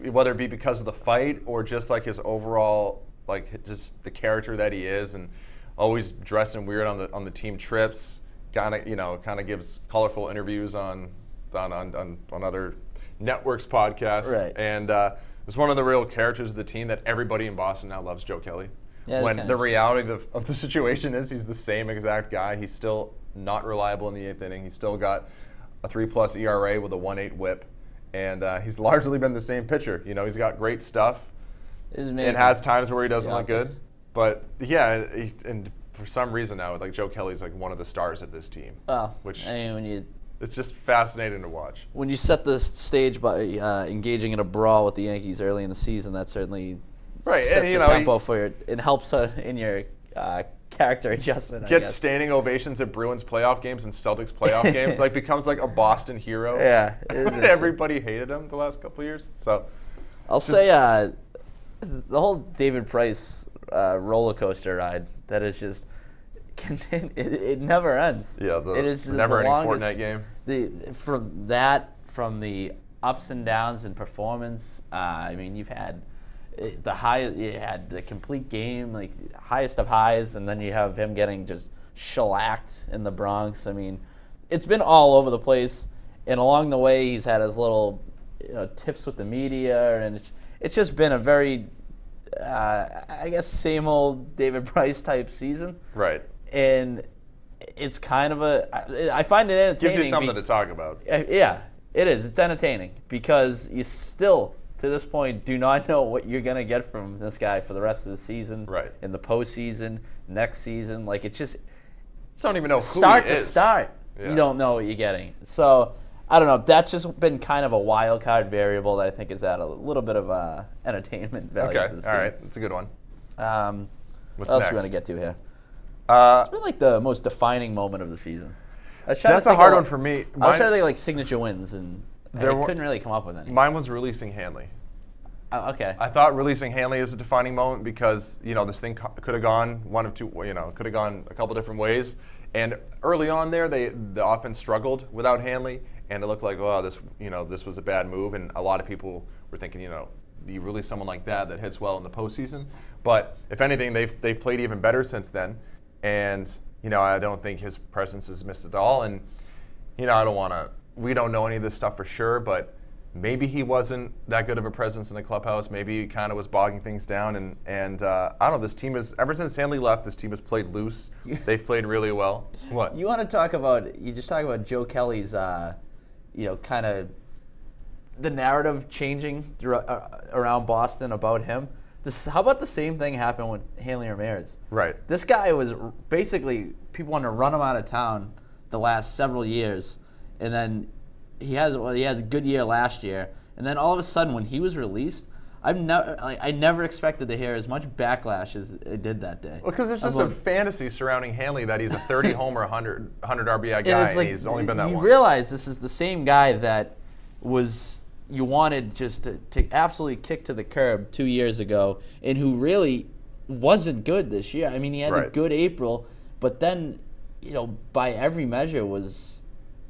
Speaker 2: whether it be because of the fight or just like his overall, like just the character that he is. And always dressing weird on the team trips. Kind of gives colorful interviews on other networks podcasts.
Speaker 1: Right.
Speaker 2: And it's one of the real characters of the team that everybody in Boston now loves Joe Kelly.
Speaker 1: Yeah,
Speaker 2: when the reality of the situation is he's the same exact guy. He's still not reliable in the 8th inning. He's still got a 3+ ERA with a 1.8 WHIP, and he's largely been the same pitcher. He's got great stuff. It has times where he doesn't look good, but yeah, and for some reason now, like Joe Kelly's like one of the stars of this team.
Speaker 1: Well,
Speaker 2: which
Speaker 1: when
Speaker 2: it's just fascinating to watch.
Speaker 1: When you set the stage by engaging in a brawl with the Yankees early in the season, that certainly sets the tempo for it. It helps in your character adjustment.
Speaker 2: Gets standing ovations at Bruins playoff games and Celtics playoff games. Like becomes like a Boston hero.
Speaker 1: Yeah,
Speaker 2: everybody hated him the last couple of years. So
Speaker 1: I'll say the whole David Price roller coaster ride that is just it never ends.
Speaker 2: Yeah,
Speaker 1: it is
Speaker 2: the never-ending Fortnite game.
Speaker 1: From the ups and downs in performance. I mean, you've had you had the complete game, like highest of highs, and then you have him getting just shellacked in the Bronx. I mean, it's been all over the place, and along the way, he's had his little tiffs with the media, and it's just been a very, I guess, same old David Price type season.
Speaker 2: Right.
Speaker 1: And it's kind of I find it entertaining.
Speaker 2: Gives you something to talk about.
Speaker 1: Yeah, it is. It's entertaining because you still, to this point, do not know what you're going to get from this guy for the rest of the season.
Speaker 2: Right.
Speaker 1: In the postseason, next season. Like, it's just
Speaker 2: don't even know who
Speaker 1: start
Speaker 2: he is.
Speaker 1: To start. Yeah. You don't know what you're getting. So, I don't know. That's just been kind of a wild card variable that I think is at a little bit of entertainment value.
Speaker 2: Okay.
Speaker 1: For this
Speaker 2: All
Speaker 1: team.
Speaker 2: right. That's a good one.
Speaker 1: What else do you want to get to here?
Speaker 2: It's
Speaker 1: been like the most defining moment of the season.
Speaker 2: That's a hard one for me.
Speaker 1: I was trying to think like signature wins, and I couldn't really come up with any.
Speaker 2: Mine was releasing Hanley.
Speaker 1: Okay.
Speaker 2: I thought releasing Hanley is a defining moment because this thing could have gone one of two. Could have gone a couple different ways. And early on there, the offense struggled without Hanley, and it looked like this was a bad move. And a lot of people were thinking you release someone like that hits well in the postseason. But if anything, they've played even better since then. And I don't think his presence is missed at all. And we don't know any of this stuff for sure, but maybe he wasn't that good of a presence in the clubhouse. Maybe he kind of was bogging things down. And I don't know. This team ever since Hanley left, this team has played loose. They've played really well. What
Speaker 1: you want to talk about? You just talk about Joe Kelly's, kind of the narrative changing around Boston about him. How about the same thing happened with Hanley Ramirez?
Speaker 2: Right.
Speaker 1: This guy was basically, people wanted to run him out of town the last several years, and then he had a good year last year, and then all of a sudden when he was released, I never expected to hear as much backlash as it did that day.
Speaker 2: Well, because there's just a fantasy surrounding Hanley that he's a 30 homer, 100 RBI guy, and he's only been that once.
Speaker 1: You realize this is the same guy that you wanted just to absolutely kick to the curb 2 years ago, and who really wasn't good this year. I mean, he had a good April, but then, by every measure was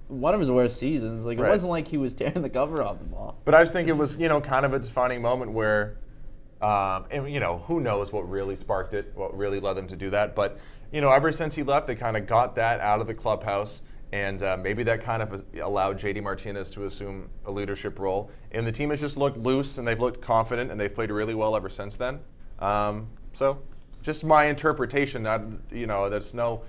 Speaker 1: one of his worst seasons. Like, it wasn't like he was tearing the cover off the ball.
Speaker 2: But I just think it was, kind of a defining moment where, who knows what really sparked it, what really led them to do that. But, ever since he left, they kind of got that out of the clubhouse. And maybe that kind of allowed J.D. Martinez to assume a leadership role. And the team has just looked loose, and they've looked confident, and they've played really well ever since then. So just my interpretation, that's no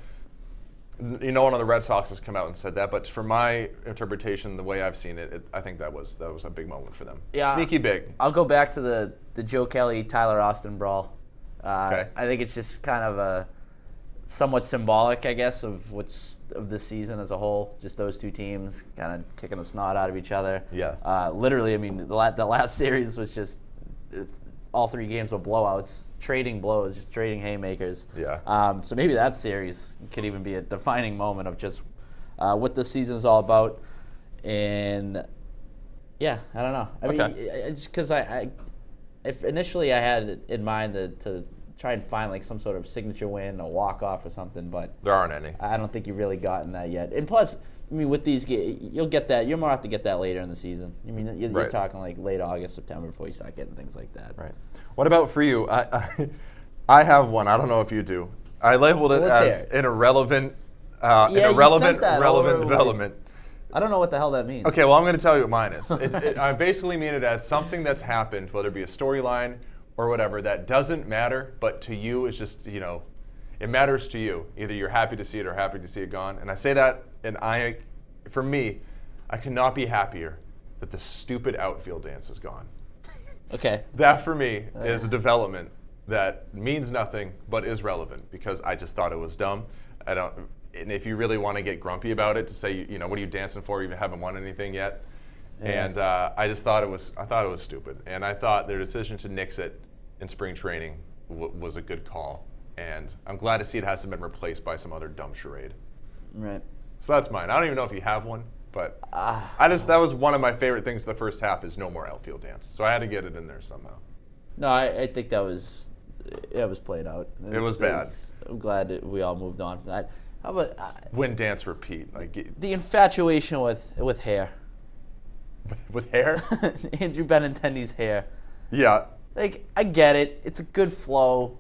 Speaker 2: one on the Red Sox has come out and said that. But for my interpretation, the way I've seen it, I think that was a big moment for them. Yeah, sneaky big.
Speaker 1: I'll go back to the Joe Kelly, Tyler Austin brawl.
Speaker 2: Okay.
Speaker 1: I think it's just kind of a somewhat symbolic, I guess, of the season as a whole. Just those two teams kind of kicking the snot out of each other.
Speaker 2: Yeah.
Speaker 1: Literally, I mean, the last series was just all 3 games were blowouts, trading blows, just trading haymakers.
Speaker 2: Yeah.
Speaker 1: So maybe that series could even be a defining moment of just what the season is all about. And yeah, I don't know. I mean, it's because if initially I had in mind to try and find like some sort of signature win, a walk-off or something, but
Speaker 2: there aren't any.
Speaker 1: I don't think you've really gotten that yet. And plus, I mean, with these, you'll get that. You're more apt to get that later in the season. I mean, you're talking like late August, September before you start getting things like that.
Speaker 2: Right. What about for you? I have one. I don't know if you do. I labeled it
Speaker 1: Let's
Speaker 2: as
Speaker 1: hear
Speaker 2: an irrelevant,
Speaker 1: Yeah, you
Speaker 2: irrelevant,
Speaker 1: sent that
Speaker 2: relevant
Speaker 1: over.
Speaker 2: development.
Speaker 1: I don't know what the hell that means.
Speaker 2: Okay, well, I'm going to tell you what mine is. I basically mean it as something that's happened, whether it be a storyline or whatever, that doesn't matter, but to you, it's just, it matters to you. Either you're happy to see it or happy to see it gone. And I say that, and for me, I cannot be happier that the stupid outfield dance is gone.
Speaker 1: Okay.
Speaker 2: That, for me, is a development that means nothing, but is relevant, because I just thought it was dumb. And if you really want to get grumpy about it, to say, what are you dancing for? You haven't won anything yet. Yeah. And I just thought it was stupid. And I thought their decision to nix it in spring training was a good call. And I'm glad to see it hasn't been replaced by some other dumb charade.
Speaker 1: Right.
Speaker 2: So that's mine. I don't even know if you have one, but that was one of my favorite things of the first half is no more outfield dance. So I had to get it in there somehow.
Speaker 1: No, I think that was played out.
Speaker 2: It was bad.
Speaker 1: I'm glad that we all moved on from that. How about
Speaker 2: win, dance, repeat?
Speaker 1: The infatuation with hair.
Speaker 2: With hair?
Speaker 1: Andrew Benintendi's hair.
Speaker 2: Yeah.
Speaker 1: I get it. It's a good flow.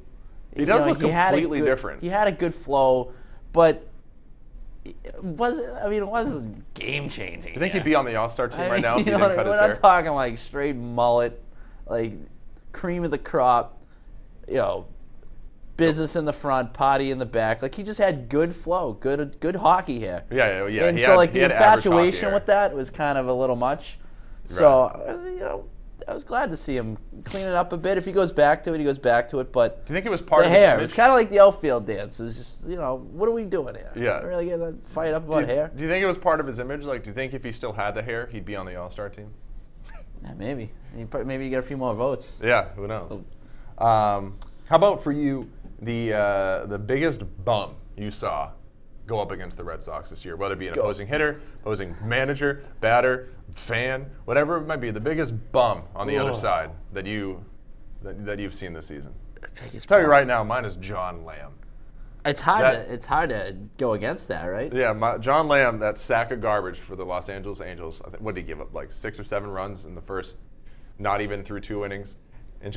Speaker 2: He does look completely different.
Speaker 1: He had a good flow, but it wasn't game changing.
Speaker 2: Do you think he'd be on the All-Star team right now if he
Speaker 1: know,
Speaker 2: didn't cut his
Speaker 1: we're
Speaker 2: hair?
Speaker 1: not talking like straight mullet, like cream of the crop, business in the front, potty in the back. Like, he just had good flow, good hockey hair.
Speaker 2: Yeah.
Speaker 1: And so the infatuation with that was kind of a little much. So, I was glad to see him clean it up a bit. If he goes back to it, he goes back to it. But
Speaker 2: do you think it was part of
Speaker 1: the hair?
Speaker 2: His image?
Speaker 1: It's kind of like the outfield dance. It was just, what are we doing here?
Speaker 2: Yeah.
Speaker 1: We're really getting to fight up about hair?
Speaker 2: Do you think it was part of his image? Like, do you think if he still had the hair, he'd be on the All-Star team?
Speaker 1: Yeah, maybe. Maybe you get a few more votes.
Speaker 2: Yeah, who knows? How about for you, the biggest bum you saw go up against the Red Sox this year, whether it be an opposing hitter, opposing manager, batter, fan, whatever it might be, the biggest bum on the other side that you've seen this season? I'll tell you right now, mine is John Lamb.
Speaker 1: It's hard to go against that, right?
Speaker 2: Yeah, John Lamb, that sack of garbage for the Los Angeles Angels. What did he give up? Like 6 or 7 runs in the first, not even through 2 innings, and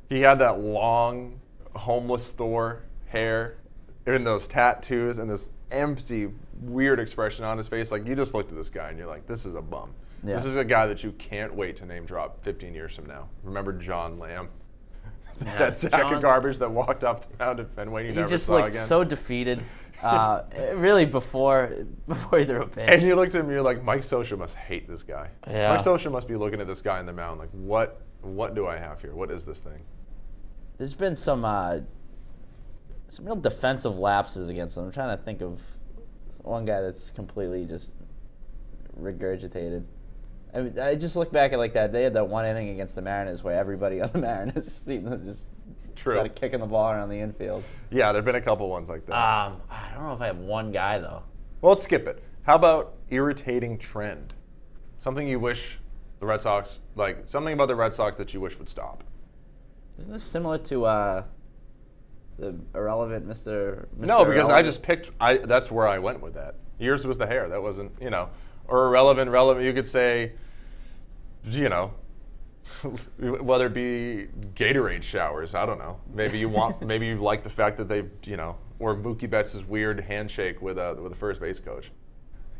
Speaker 2: he had that long homeless Thor hair and those tattoos and this empty, weird expression on his face. Like, you just looked at this guy and you're like, this is a bum. Yeah. This is a guy that you can't wait to name drop 15 years from now. Remember John Lamb? Yeah, that sack of garbage that walked off the mound at Fenway you never saw again. He just looked
Speaker 1: so defeated. Really before he threw a pitch.
Speaker 2: And you looked at him and you're like, Mike Scioscia must hate this guy.
Speaker 1: Yeah.
Speaker 2: Mike Scioscia must be looking at this guy on the mound like, what do I have here? What is this thing?
Speaker 1: There's been some real defensive lapses against them. I'm trying to think of one guy that's completely just regurgitated. I just look back at that. They had that one inning against the Mariners where everybody on the Mariners seemed to just started kicking the ball around the infield.
Speaker 2: Yeah, there have been a couple ones like that.
Speaker 1: I don't know if I have one guy, though.
Speaker 2: Well, let's skip it. How about irritating trend? Something you wish the Red Sox, something about the Red Sox that you wish would stop.
Speaker 1: Isn't this similar to the irrelevant Mr.
Speaker 2: No, because
Speaker 1: irrelevant?
Speaker 2: I just picked, that's where I went with that. Yours was the hair. That wasn't, or irrelevant, relevant. You could say, whether it be Gatorade showers, I don't know. Maybe you like the fact that they, or Mookie Betts' weird handshake with a first base coach.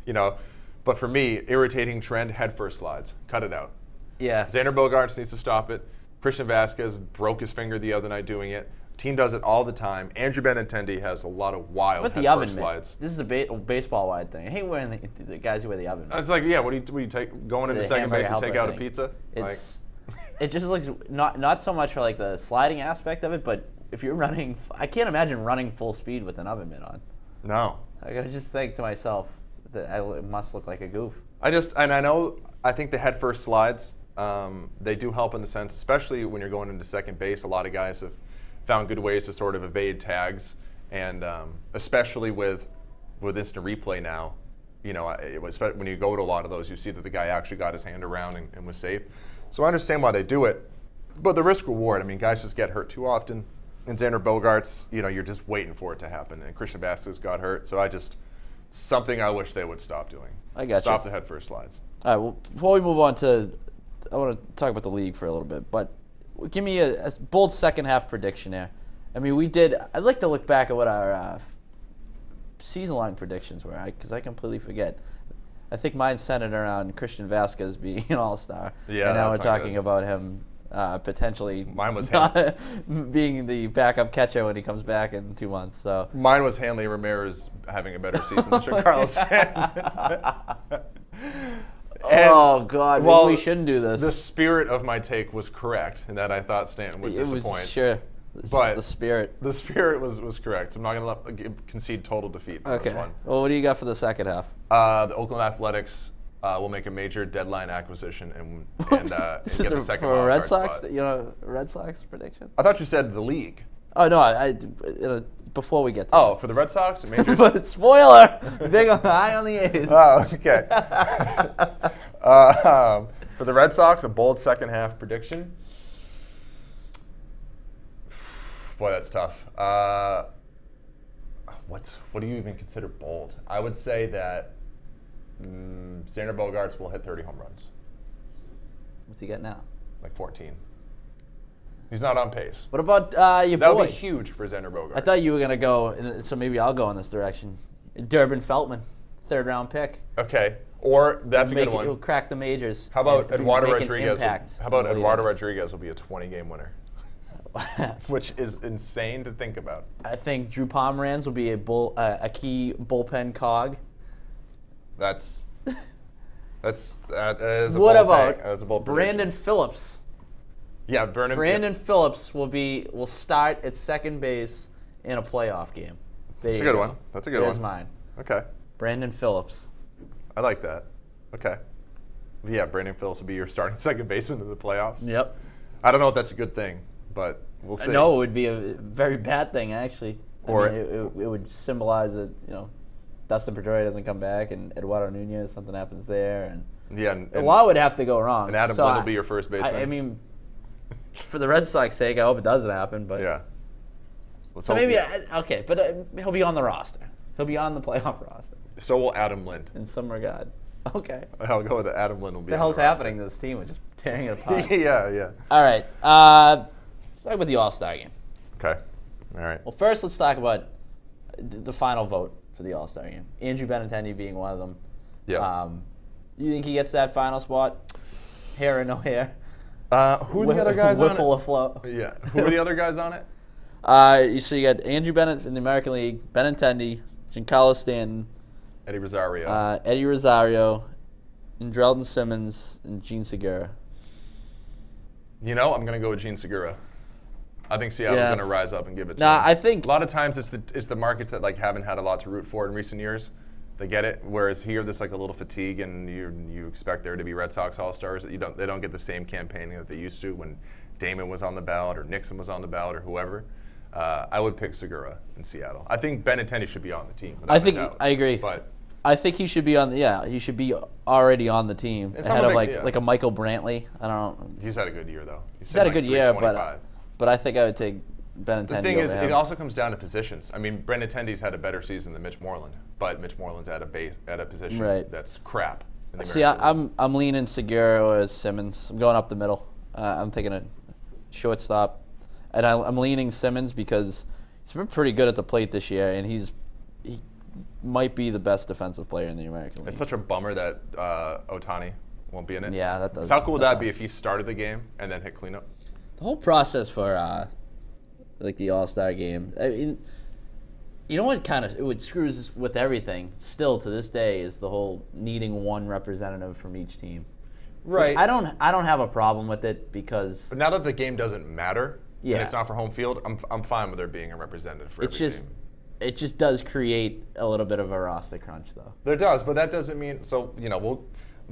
Speaker 2: But for me, irritating trend, head first slides. Cut it out.
Speaker 1: Yeah.
Speaker 2: Xander Bogaerts needs to stop it. Christian Vasquez broke his finger the other night doing it. Team does it all the time. Andrew Benintendi has a lot of wild head first slides.
Speaker 1: This is a baseball-wide thing. I hate wearing the guys who wear the oven mitt.
Speaker 2: It's like, yeah, what do you take going into second base and take out a pizza?
Speaker 1: It just looks not so much for the sliding aspect of it, but if you're running, I can't imagine running full speed with an oven mitt on.
Speaker 2: No.
Speaker 1: I just think to myself that it must look like a goof.
Speaker 2: I think the head first slides, they do help in the sense, especially when you're going into second base. A lot of guys have found good ways to sort of evade tags, and especially with instant replay now, when you go to a lot of those, you see that the guy actually got his hand around and was safe. So I understand why they do it, but the risk reward, guys just get hurt too often. And Xander Bogaerts, you're just waiting for it to happen. And Christian Vasquez got hurt, so something I wish they would stop doing.
Speaker 1: I got
Speaker 2: Stop the head first slides.
Speaker 1: All right, well, before we move on I want to talk about the league for a little bit, but give me a bold second half prediction here. I mean, we did. I'd like to look back at what our season-long predictions were, because I completely forget. I think mine centered around Christian Vasquez being an all-star.
Speaker 2: Yeah,
Speaker 1: and now we're
Speaker 2: that's not
Speaker 1: talking
Speaker 2: good.
Speaker 1: about him potentially
Speaker 2: Mine was
Speaker 1: being the backup catcher when he comes back in 2 months. So
Speaker 2: Mine was Hanley Ramirez having a better season than Giancarlo Stanton.
Speaker 1: Oh, God, maybe
Speaker 2: well,
Speaker 1: we shouldn't do this.
Speaker 2: The spirit of my take was correct in that I thought Stanton would disappoint.
Speaker 1: Sure.
Speaker 2: But
Speaker 1: the spirit.
Speaker 2: The spirit was correct. I'm not going to concede total defeat in this one.
Speaker 1: Well, what do you got for the second half?
Speaker 2: The Oakland Athletics will make a major deadline acquisition and get the second
Speaker 1: for a Red
Speaker 2: wildcard
Speaker 1: Sox.
Speaker 2: spot.
Speaker 1: Red Sox prediction.
Speaker 2: I thought you said the league.
Speaker 1: Oh no, I before we get to
Speaker 2: Oh, for the Red Sox, a major.
Speaker 1: but spoiler, big eye on the A's.
Speaker 2: Oh, okay. For the Red Sox, a bold second half prediction. Boy, that's tough. What do you even consider bold? I would say that Xander Bogaerts will hit 30 home runs.
Speaker 1: What's he got now?
Speaker 2: Like 14. He's not on pace.
Speaker 1: What about your
Speaker 2: That
Speaker 1: boy?
Speaker 2: would be huge for Xander Bogaerts.
Speaker 1: I thought you were gonna go, so maybe I'll go in this direction. Durbin Feltman, 3rd round pick.
Speaker 2: Okay, or that's a good
Speaker 1: He'll
Speaker 2: one.
Speaker 1: crack the majors.
Speaker 2: How about
Speaker 1: and
Speaker 2: Eduardo
Speaker 1: make an
Speaker 2: Rodriguez?
Speaker 1: impact
Speaker 2: How about
Speaker 1: in the late
Speaker 2: Eduardo
Speaker 1: innings.
Speaker 2: Rodriguez will be a 20-game winner, which is insane to think about.
Speaker 1: I think Drew Pomeranz will be a key bullpen cog.
Speaker 2: That is a
Speaker 1: What
Speaker 2: bold
Speaker 1: about
Speaker 2: take. That's a bold
Speaker 1: Brandon
Speaker 2: prediction.
Speaker 1: Phillips?
Speaker 2: Yeah,
Speaker 1: Brandon Phillips will start at second base in a playoff game.
Speaker 2: That's a good one. That's a good
Speaker 1: There's
Speaker 2: one.
Speaker 1: mine.
Speaker 2: Okay,
Speaker 1: Brandon Phillips.
Speaker 2: I like that. Okay, yeah, Brandon Phillips will be your starting second baseman in the playoffs.
Speaker 1: Yep.
Speaker 2: I don't know if that's a good thing, but we'll see.
Speaker 1: No, it would be a very bad thing actually.
Speaker 2: Or-
Speaker 1: it would symbolize that Dustin Pedroia doesn't come back and Eduardo Nunez, something happens there, and
Speaker 2: Yeah, and
Speaker 1: a lot would have to go wrong.
Speaker 2: and Adam
Speaker 1: So
Speaker 2: Lind will be your first baseman.
Speaker 1: I mean, for the Red Sox sake, I hope it doesn't happen. But
Speaker 2: yeah. Let's
Speaker 1: so
Speaker 2: hope-
Speaker 1: maybe okay, but he'll be on the roster. He'll be on the playoff roster
Speaker 2: So will Adam Lind.
Speaker 1: in some regard. Okay.
Speaker 2: I'll go with it. Adam Lind will be.
Speaker 1: What the
Speaker 2: on
Speaker 1: hell's
Speaker 2: the roster.
Speaker 1: happening to this team? We're just tearing it apart.
Speaker 2: Yeah.
Speaker 1: All right. Let's talk about the All-Star game.
Speaker 2: Okay. All right.
Speaker 1: Well, first let's talk about the final vote for the All-Star game. Andrew Benintendi being one of them.
Speaker 2: Yeah.
Speaker 1: You think he gets that final spot? Hair or no hair?
Speaker 2: Who are the other guys on it?
Speaker 1: Whiffle afloat.
Speaker 2: Yeah. Who are the other guys on it?
Speaker 1: So you got Andrew Bennett in the American League, Benintendi, Giancarlo Stanton,
Speaker 2: Eddie Rosario.
Speaker 1: Eddie Rosario, Andrelton Simmons, and Gene Segura.
Speaker 2: I'm going to go with Gene Segura. I think Seattle's
Speaker 1: Yeah.
Speaker 2: going to rise up and give it to
Speaker 1: Nah,
Speaker 2: him.
Speaker 1: I think
Speaker 2: A lot of times it's the markets that haven't had a lot to root for in recent years. They get it. Whereas here, there's a little fatigue, and you expect there to be Red Sox All-Stars. They don't get the same campaigning that they used to when Damon was on the ballot or Nixon was on the ballot or whoever. I would pick Segura in Seattle. I think Benintendi should be on the team.
Speaker 1: I think I agree.
Speaker 2: But
Speaker 1: I think he should be on. He should be already on the team
Speaker 2: It's
Speaker 1: ahead
Speaker 2: not
Speaker 1: of
Speaker 2: a big-
Speaker 1: like a Michael Brantley. I don't.
Speaker 2: he's had a good year though.
Speaker 1: He's had a good year,
Speaker 2: 325.
Speaker 1: but I think I would take Benintendi.
Speaker 2: The thing
Speaker 1: over
Speaker 2: is,
Speaker 1: him.
Speaker 2: it also comes down to positions. I mean, Benintendi's had a better season than Mitch Moreland, but Mitch Moreland's at a position
Speaker 1: Right.
Speaker 2: that's crap. In the
Speaker 1: See,
Speaker 2: American League.
Speaker 1: I'm leaning Segura or Simmons. I'm going up the middle. I'm taking a shortstop, and I'm leaning Simmons because he's been pretty good at the plate this year, and he might be the best defensive player in the American League.
Speaker 2: It's such a bummer that Ohtani won't be in it.
Speaker 1: Yeah, that does.
Speaker 2: How cool would that be
Speaker 1: sucks.
Speaker 2: if he started the game and then hit cleanup?
Speaker 1: The whole process for the All-Star game. I mean, you know what it screws with everything still to this day is the whole needing one representative from each team.
Speaker 2: Right.
Speaker 1: Which I don't have a problem with it because
Speaker 2: But now that the game doesn't matter
Speaker 1: Yeah.
Speaker 2: and it's not for home field, I'm fine with there being a representative for
Speaker 1: it's
Speaker 2: every
Speaker 1: just
Speaker 2: team.
Speaker 1: it just does create a little bit of a roster crunch though.
Speaker 2: There does, but that doesn't mean so.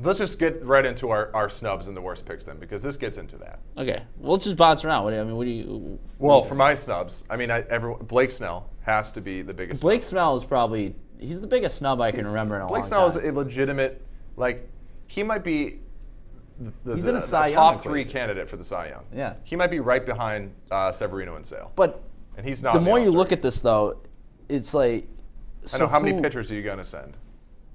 Speaker 2: Let's just get right into our snubs and the worst picks then, because this gets into that.
Speaker 1: Okay, well, let's just bounce around. What do you?
Speaker 2: Well, for my snubs, I mean, Blake Snell has to be the biggest.
Speaker 1: Blake Snell is probably he's the biggest snub I can remember in a
Speaker 2: Blake
Speaker 1: long
Speaker 2: Snell is
Speaker 1: time.
Speaker 2: a legitimate, he might be
Speaker 1: He's in a Cy Young
Speaker 2: top three
Speaker 1: equation.
Speaker 2: candidate for the Cy Young.
Speaker 1: Yeah.
Speaker 2: He might be right behind Severino and Sale.
Speaker 1: But
Speaker 2: And he's not.
Speaker 1: the
Speaker 2: in
Speaker 1: more you
Speaker 2: All-Star
Speaker 1: look at this though, it's like.
Speaker 2: I know how many pitchers are you going to send?